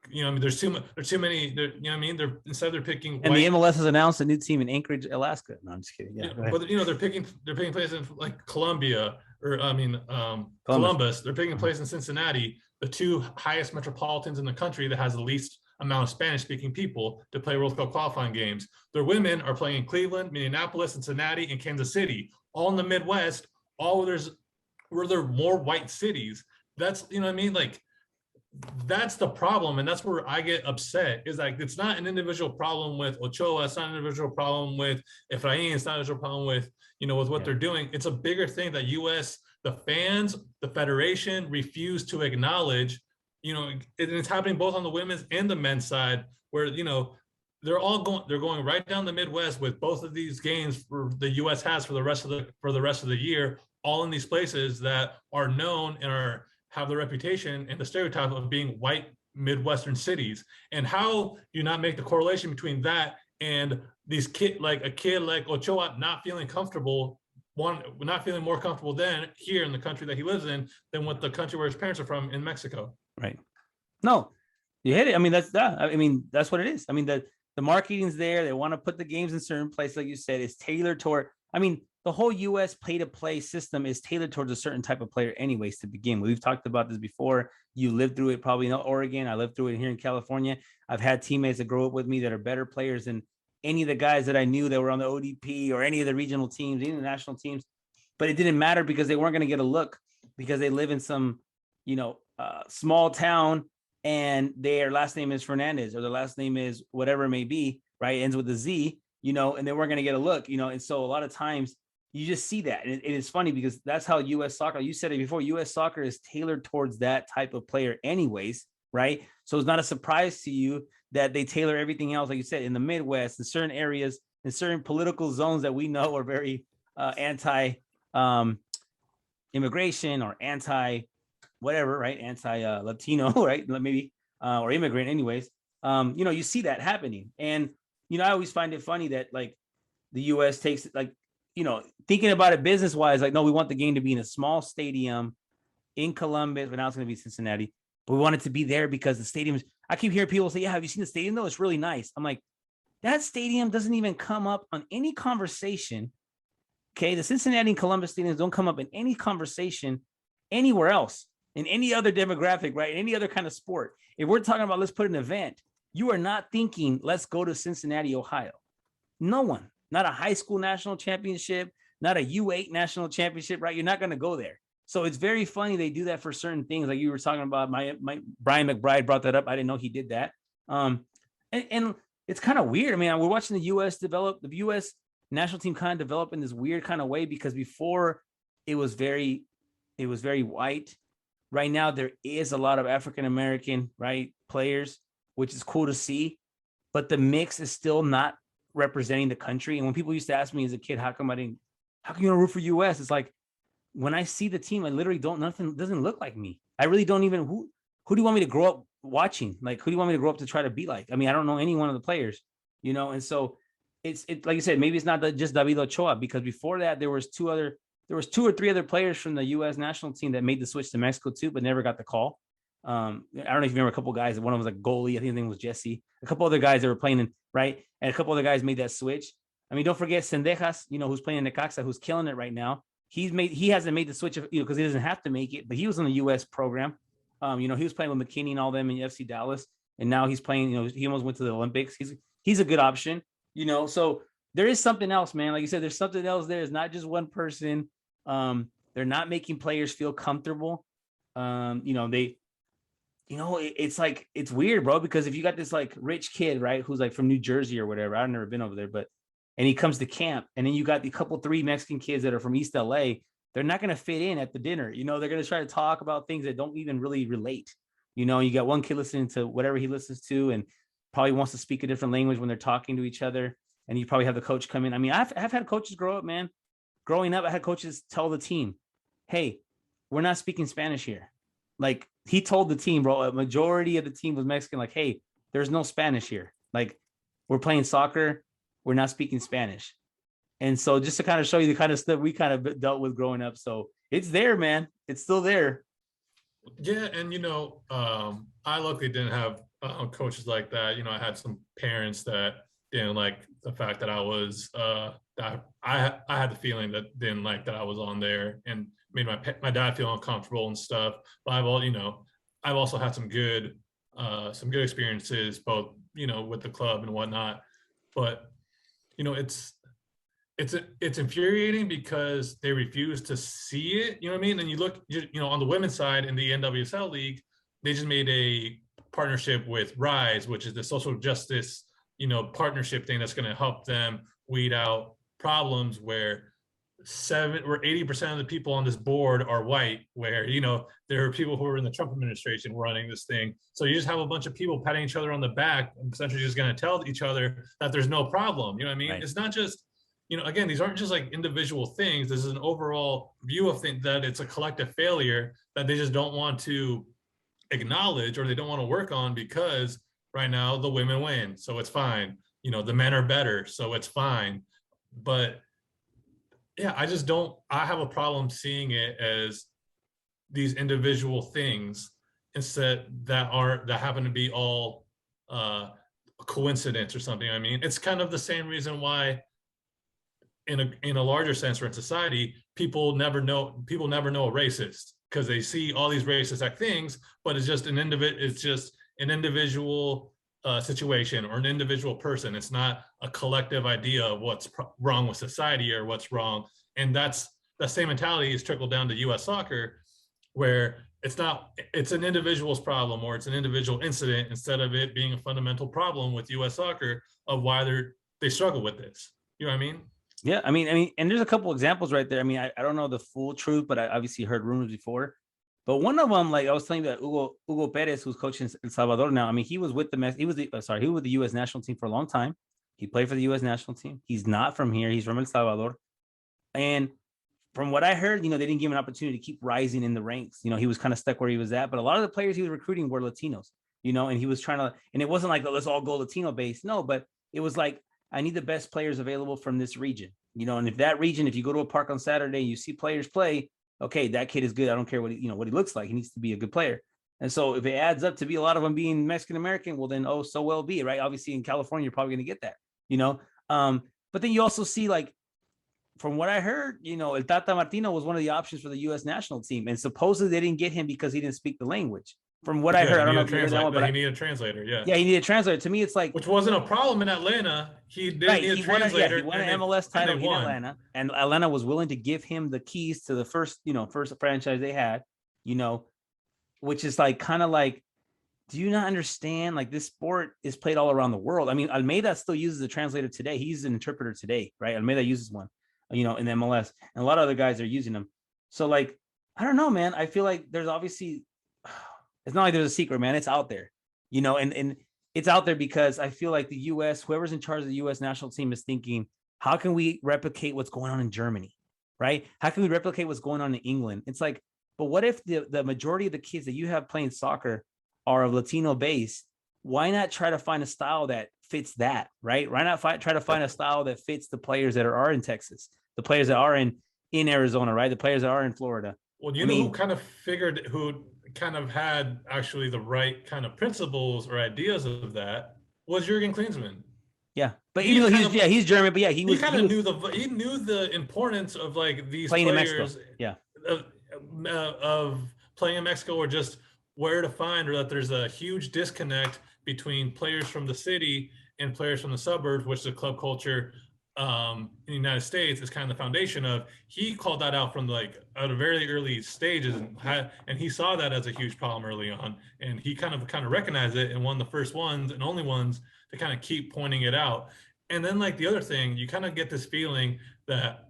you know, I mean, there's too many. You know, what I mean, they're picking. And the MLS has announced a new team in Anchorage, Alaska. No, I'm just kidding. Yeah, but you know, they're picking places in like Columbia, or I mean, Columbus. They're picking a place in Cincinnati, the two highest metropolitans in the country that has the least amount of Spanish-speaking people to play World Cup qualifying games. Their women are playing in Cleveland, Minneapolis, Cincinnati, and Kansas City, all in the Midwest, all where there are more white cities. That's, you know what I mean? Like, that's the problem. And that's where I get upset, is like, it's not an individual problem with Ochoa. It's not an individual problem with Efrain. It's not an individual problem with, you know, with what they're doing. It's a bigger thing that the fans, the federation refuse to acknowledge. You know, it's happening both on the women's and the men's side, where, you know, they're going right down the Midwest with both of these games for the US has for the rest of the year, all in these places that are known and have the reputation and the stereotype of being white Midwestern cities. And how do you not make the correlation between that and these a kid like Ochoa not feeling comfortable, not feeling more comfortable than here in the country that he lives in than what the country where his parents are from in Mexico? Right. No, you hit it. I mean, that's what it is. I mean, the marketing's there. They want to put the games in certain places, like you said. It's tailored toward, I mean, the whole U.S. pay-to-play system is tailored towards a certain type of player anyways to begin with. We've talked about this before. You lived through it probably in Oregon. I lived through it here in California. I've had teammates that grow up with me that are better players than any of the guys that I knew that were on the ODP or any of the regional teams, any of the national teams. But it didn't matter because they weren't going to get a look because they live in some, you know, small town and their last name is Fernandez or their last name is whatever it may be, right? It ends with a Z, you know, and they weren't going to get a look, you know. And so a lot of times you just see that. And it is funny because that's how U.S. soccer, you said it before, U.S. soccer is tailored towards that type of player anyways, right? So it's not a surprise to you that they tailor everything else, like you said, in the Midwest, in certain areas, in certain political zones that we know are very anti-immigration or anti-whatever, right? Anti-Latino, right? Maybe, or immigrant anyways. You know, you see that happening. And, you know, I always find it funny that like the U.S. takes like, you know, thinking about it business-wise, like, no, we want the game to be in a small stadium in Columbus, but now it's going to be Cincinnati. But we want it to be there because the stadium, I keep hearing people say, yeah, have you seen the stadium though? It's really nice. I'm like, that stadium doesn't even come up on any conversation. Okay, the Cincinnati and Columbus stadiums don't come up in any conversation anywhere else, in any other demographic, right? In any other kind of sport. If we're talking about let's put an event, you are not thinking, let's go to Cincinnati, Ohio. No one. Not a high school national championship, not a U8 national championship, right? You're not going to go there. So it's very funny they do that for certain things. Like you were talking about, my Brian McBride brought that up. I didn't know he did that. And it's kind of weird. I mean, we're watching the U.S. develop, the U.S. national team kind of develop in this weird kind of way because before it was very white. Right now, there is a lot of African-American, right, players, which is cool to see, but the mix is still not representing the country. And when people used to ask me as a kid, how come you don't root for US? It's like, when I see the team, I literally nothing doesn't look like me. I really don't even, who do you want me to grow up watching? Like, who do you want me to grow up to try to be like? I mean, I don't know any one of the players, you know? And so it's like you said, maybe it's not just David Ochoa, because before that, there was two or three other players from the US national team that made the switch to Mexico too, but never got the call. I don't know if you remember a couple of guys. One of them was like goalie. I think his name was Jesse. A couple other guys that were playing in, right? And a couple other guys made that switch. I mean, don't forget Sendejas, you know, who's playing in Necaxa, who's killing it right now. He hasn't made the switch, you know, because he doesn't have to make it, but he was on the US program. You know, he was playing with McKinney and all them in FC Dallas. And now he's playing, you know, he almost went to the Olympics. He's a good option, you know. So there is something else, man. Like you said, there's something else there. It's not just one person. They're not making players feel comfortable. You know, it's like, it's weird, bro, because if you got this like rich kid, right, who's like from New Jersey or whatever, I've never been over there, and he comes to camp, and then you got the three Mexican kids that are from East LA, they're not going to fit in at the dinner. You know, they're going to try to talk about things that don't even really relate. You know, you got one kid listening to whatever he listens to and probably wants to speak a different language when they're talking to each other. And you probably have the coach come in. I mean, I've had coaches grow up, man. Growing up, I had coaches tell the team, hey, we're not speaking Spanish here. Like, he told the team, bro, a majority of the team was Mexican, like, hey, there's no Spanish here. Like, we're playing soccer. We're not speaking Spanish. And so just to kind of show you the kind of stuff we kind of dealt with growing up. So it's there, man. It's still there. Yeah. And, you know, I luckily didn't have coaches like that. I had some parents that didn't like the fact that I was that I had the feeling that didn't like that I was on there and made my dad feel uncomfortable and stuff. But I've also had some good experiences both with the club and whatnot. But it's it's infuriating because they refuse to see it. You know what I mean? And you look, on the women's side in the NWSL league, they just made a partnership with Rise, which is the social justice, partnership thing that's going to help them weed out problems where 80% of the people on this board are white, where there are people who are in the Trump administration running this thing. So you just have a bunch of people patting each other on the back and essentially just going to tell each other that there's no problem. You know what I mean? Right. It's not just, again, these aren't just like individual things. This is an overall view of things, that it's a collective failure that they just don't want to acknowledge, or they don't want to work on, because right now the women win, so it's fine. The men are better, so it's fine. But yeah, I have a problem seeing it as these individual things instead that happen to be all a coincidence or something. I mean, it's kind of the same reason why in a larger sense, or in society, people never know a racist, because they see all these racist things, but it's just an individual situation or an individual person. It's not a collective idea of what's wrong with society or what's wrong. And that same mentality is trickled down to U.S. soccer, where it's an individual's problem, or it's an individual incident, instead of it being a fundamental problem with U.S. soccer of why they struggle with this. You know what I mean? Yeah, I mean, and there's a couple examples right there. I mean, I don't know the full truth, but I obviously heard rumors before. But one of them, like I was telling you, that Hugo Perez, who's coaching El Salvador now. I mean, he was with the U.S. national team for a long time. He played for the U.S. national team. He's not from here. He's from El Salvador. And from what I heard, they didn't give him an opportunity to keep rising in the ranks. He was kind of stuck where he was at. But a lot of the players he was recruiting were Latinos, and he was trying to, and it wasn't like, let's all go Latino based. No, but it was like, I need the best players available from this region, and if that region, if you go to a park on Saturday, you see players play, okay, that kid is good. I don't care what he looks like. He needs to be a good player. And so if it adds up to be a lot of them being Mexican-American, well then, so well be it, right? Obviously in California, you're probably going to get that, but then you also see, like, from what I heard, El Tata Martino was one of the options for the U.S. national team. And supposedly they didn't get him because he didn't speak the language. From what I heard, I don't know if you heard that one, but he needed a translator. Yeah, he needed a translator. To me, it's like, which wasn't a problem in Atlanta. He didn't need a translator. He won an MLS title in Atlanta, and Atlanta was willing to give him the keys to the first franchise they had. Which is like, kind of like, do you not understand? Like, this sport is played all around the world. I mean, Almeida still uses a translator today. He's an interpreter today, right? Almeida uses one, in the MLS, and a lot of other guys are using them. So, like, I don't know, man. I feel like there's obviously. It's not like there's a secret, man. It's out there, and it's out there because I feel like the U.S., whoever's in charge of the U.S. national team, is thinking, how can we replicate what's going on in Germany, right? How can we replicate what's going on in England? It's like, but what if the majority of the kids that you have playing soccer are of Latino base? Why not try to find a style that fits that, right? Why not try to find a style that fits the players that are in Texas, the players that are in Arizona, right? The players that are in Florida. Well, who kind of had actually the right kind of principles or ideas of that was Jurgen Klinsmann. Yeah, but even though he's German, but yeah, he knew the importance of, like, these playing players, in Mexico. Yeah, of playing in Mexico, or just where to find, or that there's a huge disconnect between players from the city and players from the suburbs, which the club culture in the United States is kind of the foundation of. He called that out from, like, at a very early stages, and he saw that as a huge problem early on, and he kind of recognized it, and one of the first ones and only ones to kind of keep pointing it out. And then, like, the other thing, you kind of get this feeling that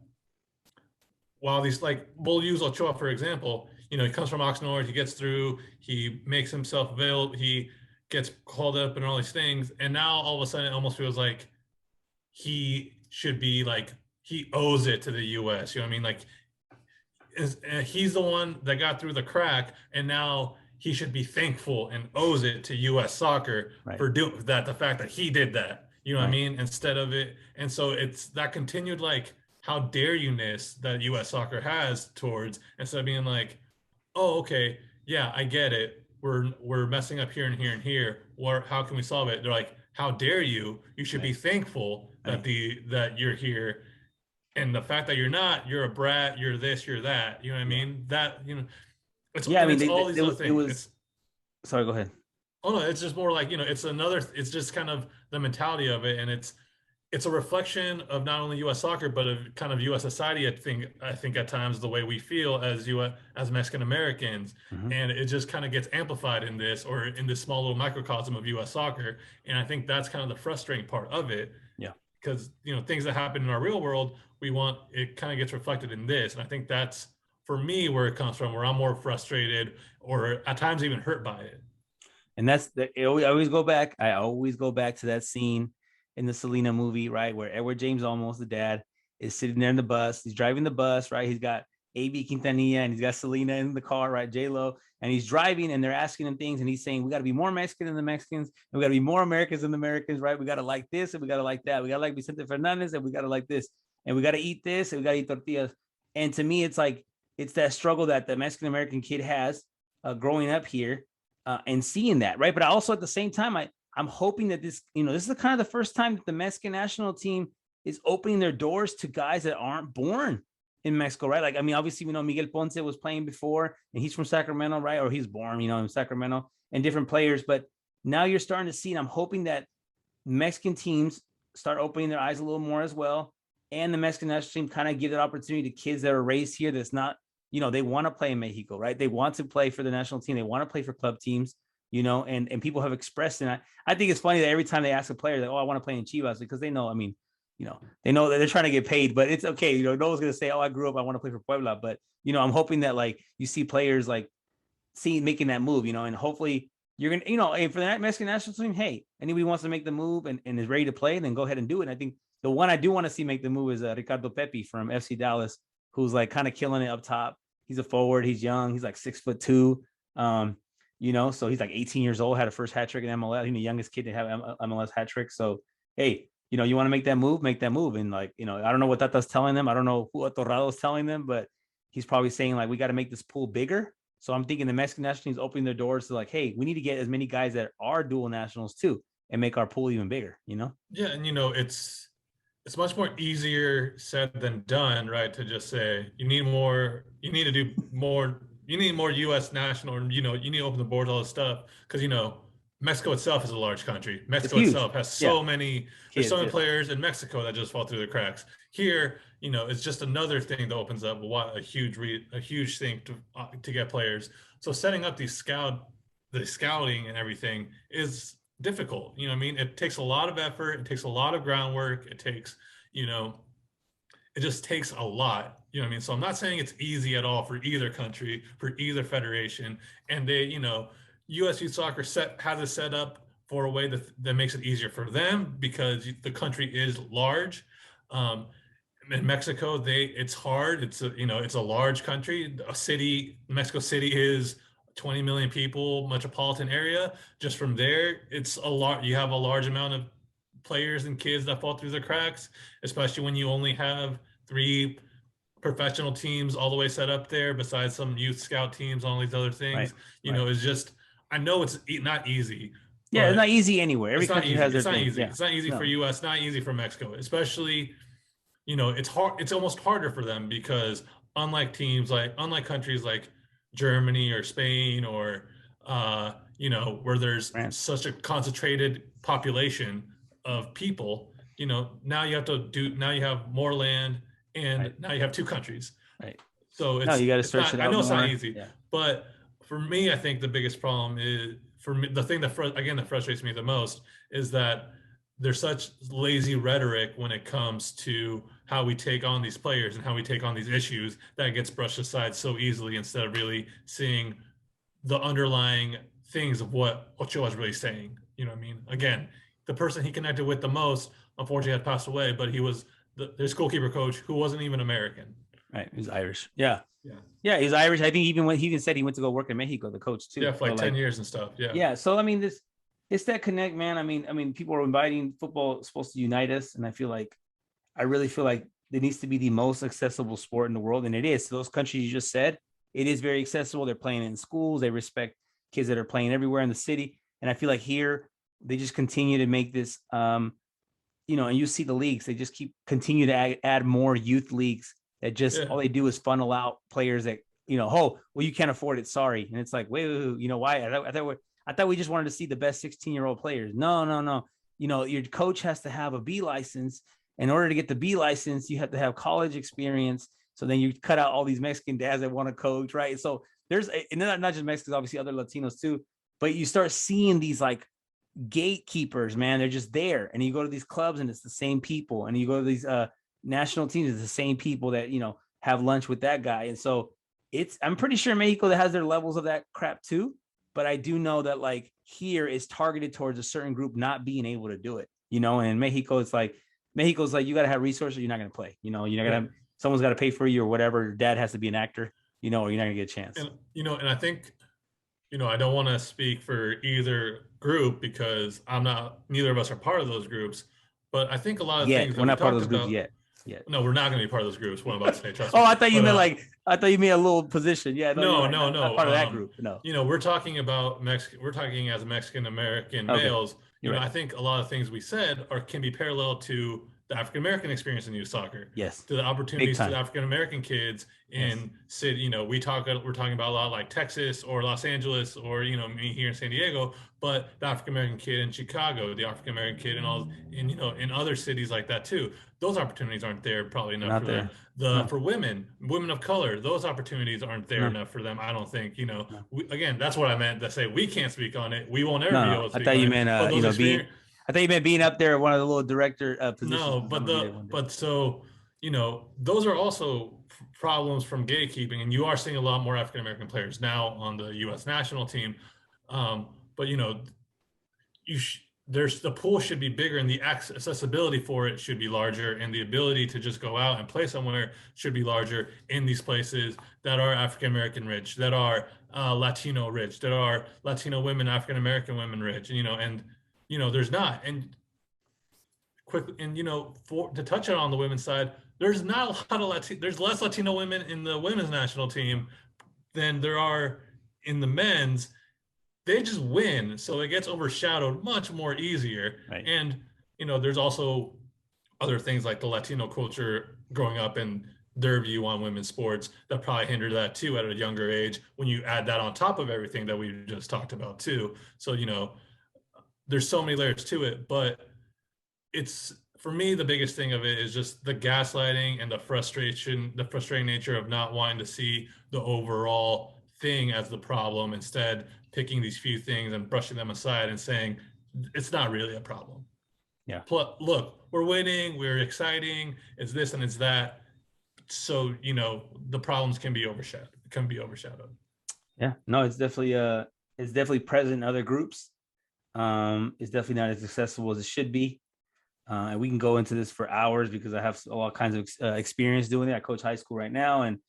while these, like, we'll use Ochoa for example, he comes from Oxnard, he gets through, he makes himself available, he gets called up and all these things, and now all of a sudden it almost feels like he should be, like, he owes it to the U.S. You know what I mean? Like, he's the one that got through the crack, and now he should be thankful and owes it to U.S. soccer for doing that. The fact that he did that, you know what I mean? Instead of it, and so it's that continued, like, how dare you-ness that U.S. soccer has towards, instead of being like, oh, okay, yeah, I get it. we're messing up here and here and here. Or how can we solve it? They're like, how dare you? You should be thankful that that you're here. And the fact that you're not, you're a brat, you're this, you're that. You know what I mean? That, Yeah, I mean, it's all these other it things. was. Sorry, go ahead. Oh no, it's just more like, it's just kind of the mentality of it. And it's a reflection of not only U.S. soccer, but of kind of U.S. society. I think at times the way we feel as Mexican Americans, Mhm. and it just kind of gets amplified in this small little microcosm of U.S. soccer. And I think that's kind of the frustrating part of it. Yeah. Because things that happen in our real world, it kind of gets reflected in this, and I think that's for me where it comes from, where I'm more frustrated or at times even hurt by it. And that's I always go back. I always go back to that scene in the Selena movie, right, where Edward James Olmos, the dad, is sitting there in the bus. He's driving the bus, right? He's got AB Quintanilla and he's got Selena in the car, right? J Lo, and he's driving, and they're asking him things, and he's saying, "We got to be more Mexican than the Mexicans, and we got to be more Americans than the Americans, right? We got to like this, and we got to like that. We got to like Vicente Fernandez, and we got to like this, and we got to eat this, and we got to eat tortillas." And to me, it's like it's that struggle that the Mexican American kid has growing up here and seeing that, right? But also at the same time, I'm hoping that this is the kind of the first time that the Mexican national team is opening their doors to guys that aren't born in Mexico, right? Like, I mean, obviously, we know Miguel Ponce was playing before, and he's from Sacramento, right? Or he's born, in Sacramento, and different players. But now you're starting to see, and I'm hoping that Mexican teams start opening their eyes a little more as well. And the Mexican national team kind of give that opportunity to kids that are raised here that's not, they want to play in Mexico, right? They want to play for the national team. They want to play for club teams, and people have expressed, and I think it's funny that every time they ask a player that, "Oh, I want to play in Chivas," because they know, I mean, they know that they're trying to get paid, but it's okay. No one's going to say, "Oh, I grew up, I want to play for Puebla." But, I'm hoping that like you see players like making that move, and hopefully you're going to, and for the Mexican national team, hey, anybody wants to make the move and is ready to play, then go ahead and do it. And I think the one I do want to see make the move is Ricardo Pepi from FC Dallas, who's like kind of killing it up top. He's a forward. He's young. He's like 6'2". So he's like 18 years old, had a first hat trick in MLS. He's the youngest kid to have MLS hat trick. So, hey, you want to make that move, And like, I don't know what Tata's telling them. I don't know who Torrado's telling them, but he's probably saying like, we got to make this pool bigger. So I'm thinking the Mexican national team's opening their doors to like, hey, we need to get as many guys that are dual nationals too, and make our pool even bigger, Yeah. And, it's much more easier said than done, right? To just say you need to do more, you need more U.S. national, or, you need to open the board, all this stuff. Because, Mexico itself is a large country. Mexico itself has so many, there's so many players in Mexico that just fall through the cracks. Here, it's just another thing that opens up a huge thing to get players. So setting up the scouting and everything is difficult. You know what I mean? It takes a lot of effort. It takes a lot of groundwork. It takes, it just takes a lot. You know what I mean? So I'm not saying it's easy at all for either country, for either federation. And they, US Youth Soccer has it set up for a way that makes it easier for them because the country is large. In Mexico, it's hard. It's a large country. Mexico City is 20 million people, metropolitan area. Just from there, it's a lot. You have a large amount of players and kids that fall through the cracks, especially when you only have 3 professional teams all the way set up there, besides some youth scout teams, all these other things. It's just, I know it's not easy. Yeah, it's not easy anywhere. Every country has their thing. Easy. Yeah. It's not easy for US, not easy for Mexico, especially, it's hard. It's almost harder for them because unlike countries like Germany or Spain or where there's such a concentrated population of people, now you have more land, and now you have 2 countries. Right. So you got to stretch it out. I know more. It's not easy, but for me, I think the biggest problem is, for me, the thing that frustrates me the most is that there's such lazy rhetoric when it comes to how we take on these players and how we take on these issues, that gets brushed aside so easily instead of really seeing the underlying things of what Ochoa is really saying. You know what I mean? Again, the person he connected with the most, unfortunately, had passed away, but he was his goalkeeper coach, who wasn't even American. Right. He's Irish. Yeah. He's Irish. I think he said he went to go work in Mexico, the coach too. Yeah, for 10 years and stuff. Yeah. Yeah. So I mean, it's that connect, man. I mean, people are inviting football is supposed to unite us, and I really feel like it needs to be the most accessible sport in the world, and it is. So those countries you just said, it is very accessible. They're playing in schools. They respect kids that are playing everywhere in the city. And I feel like here they just continue to make this, and you see the leagues, they just continue to add more youth leagues that just all they do is funnel out players that, oh, well, you can't afford it. Sorry. And it's like, wait, why? I thought we just wanted to see the best 16-year-old players. No. Your coach has to have a B license. In order to get the B license, you have to have college experience. So then you cut out all these Mexican dads that want to coach, right? So there's, and not just Mexicans, obviously other Latinos too, but you start seeing these like gatekeepers, man. They're just there. And you go to these clubs and it's the same people. And you go to these national teams, it's the same people that, have lunch with that guy. And so I'm pretty sure Mexico that has their levels of that crap too. But I do know that like here is targeted towards a certain group not being able to do it, and Mexico's like, you got to have resources. You're not going to play, you're not going to, someone's got to pay for you or whatever. Dad has to be an actor, or you're not going to get a chance. And, and I think, I don't want to speak for either group because neither of us are part of those groups, but I think a lot of things we're not part of those groups yet. No, we're not going to be part of those groups. What I'm about to say, trust me. Oh, I thought you meant I thought you meant a little position. Yeah. No. Not part of that group. No. We're talking about we're talking as Mexican American males. Right. I think a lot of things we said can be parallel to the African American experience in youth soccer. Yes. To the opportunities to the African American kids in city. We're talking about a lot like Texas or Los Angeles or me here in San Diego, but the African American kid in Chicago, the African American kid in other cities like that too. Those opportunities aren't there probably enough for them. For women of color, those opportunities aren't there enough for them. I don't think. Again, that's what I meant to say. We can't speak on it. We won't ever be able to speak. I thought you meant I thought you meant being up there at one of the little director positions. No, but so those are also problems from gatekeeping, and you are seeing a lot more African American players now on the U.S. national team. But there's the pool should be bigger, and the accessibility for it should be larger, and the ability to just go out and play somewhere should be larger in these places that are African American rich, that are Latino rich, that are Latino women, African American women rich, and there's not. And quickly, and to touch on the women's side, there's not a lot of there's less Latino women in the women's national team than there are in the men's. They just win, so it gets overshadowed much more easier. Right. And there's also other things like the Latino culture growing up and their view on women's sports that probably hinder that too at a younger age when you add that on top of everything that we just talked about too. So there's so many layers to it, but it's, for me, the biggest thing of it is just the gaslighting and the frustrating nature of not wanting to see the overall thing as the problem, instead picking these few things and brushing them aside and saying it's not really a problem. Yeah. Look, we're winning, we're exciting, it's this and it's that. So, the problems can be overshadowed. Yeah, no, it's definitely present in other groups. It's definitely not as accessible as it should be. And we can go into this for hours because I have all kinds of experience doing it. I coach high school right now. And,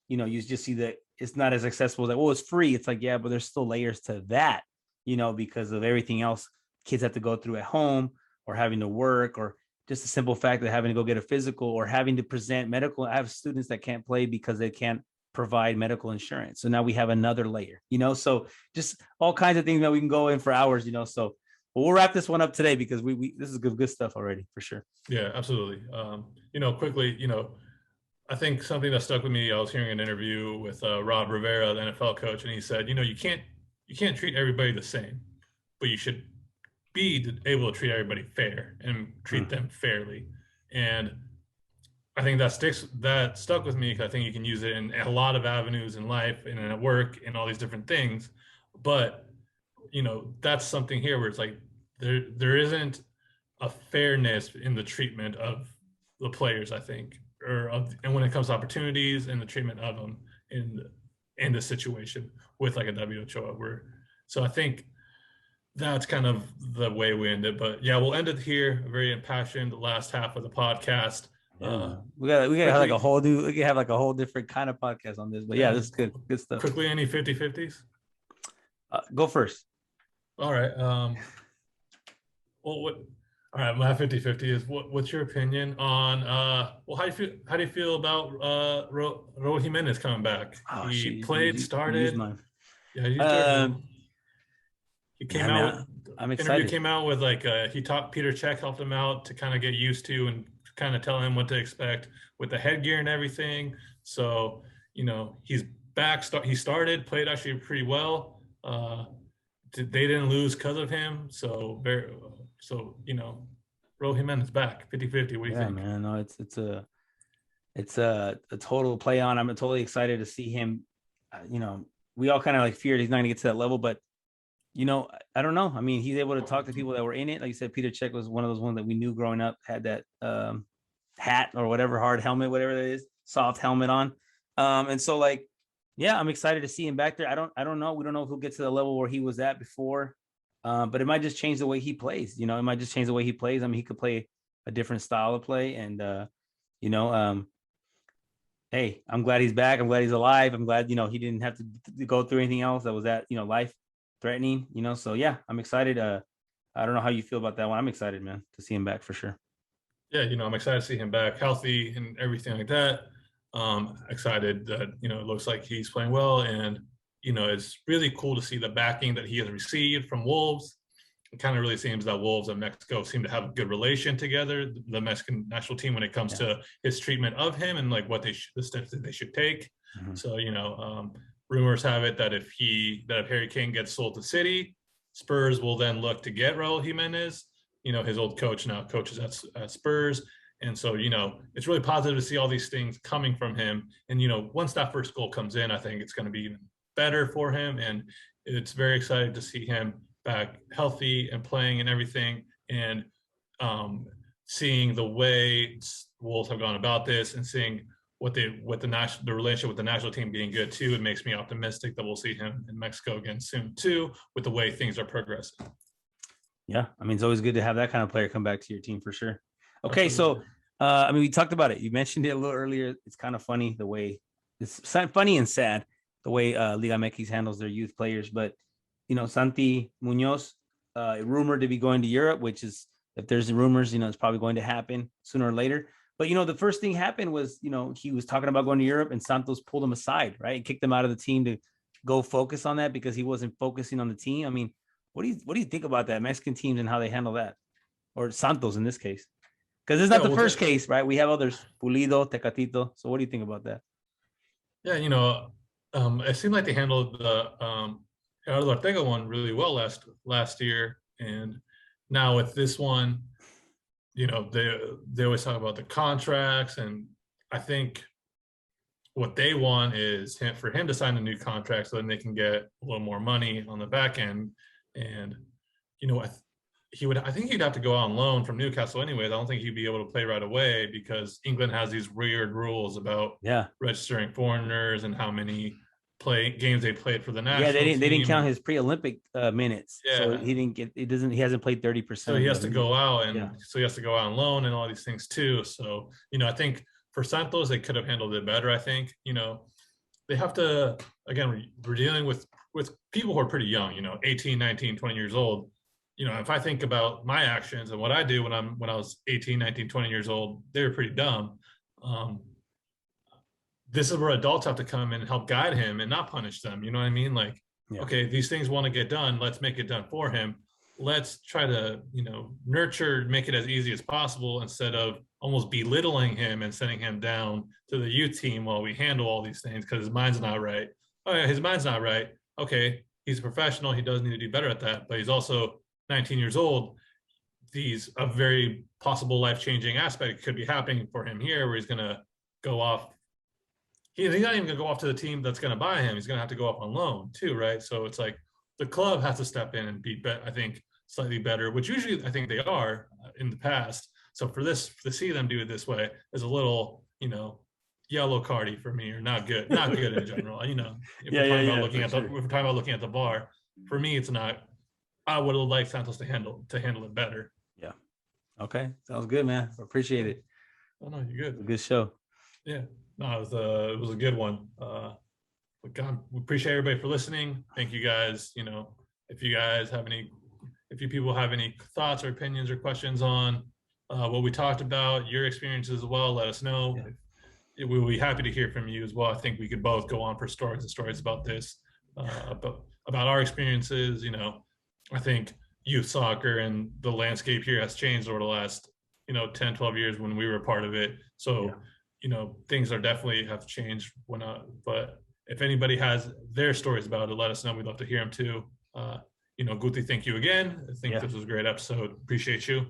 you just see that it's not as accessible as it's free. It's like, yeah, but there's still layers to that, because of everything else kids have to go through at home or having to work, or just the simple fact that having to go get a physical or having to present medical. I have students that can't play because they can't provide medical insurance. So now we have another layer, so just all kinds of things that we can go in for hours, so we'll wrap this one up today because this is good stuff already for sure. Yeah, absolutely. Quickly, I think something that stuck with me, I was hearing an interview with Rob Rivera, the NFL coach, and he said, you can't treat everybody the same, but you should be able to treat everybody fair and treat them fairly. And I think that stuck with me because I think you can use it in a lot of avenues in life and at work and all these different things. But, that's something here where it's like there isn't a fairness in the treatment of the players, I think, and when it comes to opportunities and the treatment of them in the situation with like a W. Ochoa. So I think that's kind of the way we end it. But yeah, we'll end it here. A very impassioned last half of the podcast. Yeah. We got have like a whole new, we can have like a whole different kind of podcast on this, but yeah, this is good stuff. Quickly, any 50-50s? Go first. All right. All right, my 50-50 is what's your opinion on how do you feel about Raul Jimenez coming back? He played, started. Yeah, He Yeah, came out man, with I'm interview excited. came out with like he taught Peter Check helped him out to kind of get used to and kind of tell him what to expect with the headgear and everything. So he's back. He started played actually pretty well. They didn't lose because of him. So Ro Jimenez back 50-50. What do you Yeah, think? man. No, it's a total play on. I'm totally excited to see him. We all kind of like feared he's not going to get to that level, but I don't know. I mean, he's able to talk to people that were in it. Like you said, Peter Cech was one of those ones that we knew growing up, had that hat or whatever, hard helmet, whatever that is, soft helmet on. And so like, yeah, I'm excited to see him back there. I don't know. We don't know if he'll get to the level where he was at before. But it might just change the way he plays. It might just change the way he plays. I mean, he could play a different style of play. And you know, um, hey, I'm glad he's back. I'm glad he's alive. I'm glad, he didn't have to go through anything else that was life threatening, so yeah, I'm excited. I don't know how you feel about that one. I'm excited, man, to see him back for sure. Yeah, I'm excited to see him back healthy and everything like that. Excited that, it looks like he's playing well. And, it's really cool to see the backing that he has received from Wolves. It kind of really seems that Wolves and Mexico seem to have a good relation together, the Mexican national team, when it comes to his treatment of him and like the steps that they should take. Mhm. So, rumors have it that if Harry Kane gets sold to City, Spurs will then look to get Raul Jimenez. His old coach now coaches at Spurs. And so, it's really positive to see all these things coming from him. And, once that first goal comes in, I think it's going to be even better for him. And it's very exciting to see him back healthy and playing and everything. And seeing the way Wolves have gone about this and seeing the relationship with the national team being good too, it makes me optimistic that we'll see him in Mexico again soon too, with the way things are progressing. Yeah, I mean, it's always good to have that kind of player come back to your team for sure. Okay, Absolutely. so I mean, we talked about it. You mentioned it a little earlier. It's kind of funny the way it's funny and sad the way Liga MX handles their youth players. But Santi Munoz, rumored to be going to Europe, which is, if there's rumors, it's probably going to happen sooner or later. But the first thing happened was he was talking about going to Europe, and Santos pulled him aside, right, and kicked him out of the team to go focus on that because he wasn't focusing on the team. I mean, what do you think about that, Mexican teams and how they handle that, or Santos in this case? Because it's not Yeah, the well, first case, right? We have others, Pulido, Tecatito. So what do you think about that? yeah, it seemed like they handled the Gerardo Ortega one really well last year, and now with this one, they always talk about the contracts, and I think what they want is for him to sign a new contract so then they can get a little more money on the back end. And I think he'd have to go on loan from Newcastle anyways. I don't think he'd be able to play right away because England has these weird rules about Yeah, registering foreigners and how many games they played for the yeah. national They didn't team. count And his pre-Olympic minutes, so yeah, he didn't get. It doesn't. He hasn't played 30% so of he the has to minutes. go out, Yeah, and so he has to go out on loan and all these things too. So I think for Santos they could have handled it better. I think they have to, again, we're dealing with people who are pretty young, 18, 19, 20 years old. If I think about my actions and what I do when I was 18, 19, 20 years old, they were pretty dumb. um, this is where adults have to come in and help guide him and not punish them. You know what I mean? Like, yeah, okay, these things want to get done, let's make it done for him. Let's try to nurture, make it as easy as possible instead of almost belittling him and sending him down to the youth team while we handle all these things because his mind's not right. Oh yeah, his mind's not right. Okay, he's a professional, he does need to do better at that, but he's also 19 years old. These a very possible life-changing aspect could be happening for him here where he's going to go off. He's not even going to go off to the team that's going to buy him. He's going to have to go off on loan too, right? So it's like the club has to step in and be, I think, slightly better, which usually I think they are in the past. So to see them do it this way is a little, yellow cardy for me, or not good in general. If we're talking about yeah, looking for at sure. if we're talking about looking at the bar, for me, it's not. I would have liked Santos to handle it better. Yeah. Okay, sounds good, man. Appreciate it. Oh no, you're good. Good show. Yeah, no, it was a good one. God, we appreciate everybody for listening. Thank you guys. If you people have any thoughts or opinions or questions on what we talked about, your experiences as well, let us know. Yeah. We'll be happy to hear from you as well. I think we could both go on for stories and stories about this, about our experiences. I think youth soccer and the landscape here has changed over the last, 10, 12 years when we were a part of it. So, things are definitely have changed but if anybody has their stories about it, let us know. We'd love to hear them too. Guti, thank you again. I think this was a great episode. Appreciate you.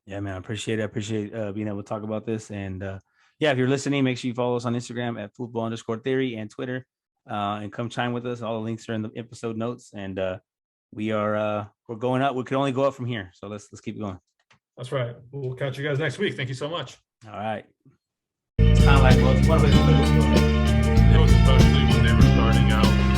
Yeah, man, I appreciate it. I appreciate being able to talk about this. And if you're listening, make sure you follow us on Instagram at football_theory and Twitter, and come chime with us. All the links are in the episode notes. And we're going up. We can only go up from here. So let's keep it going. That's right. We'll catch you guys next week. Thank you so much. All right. It's kind of like, well, it's one way to put it. It was especially when they were starting out.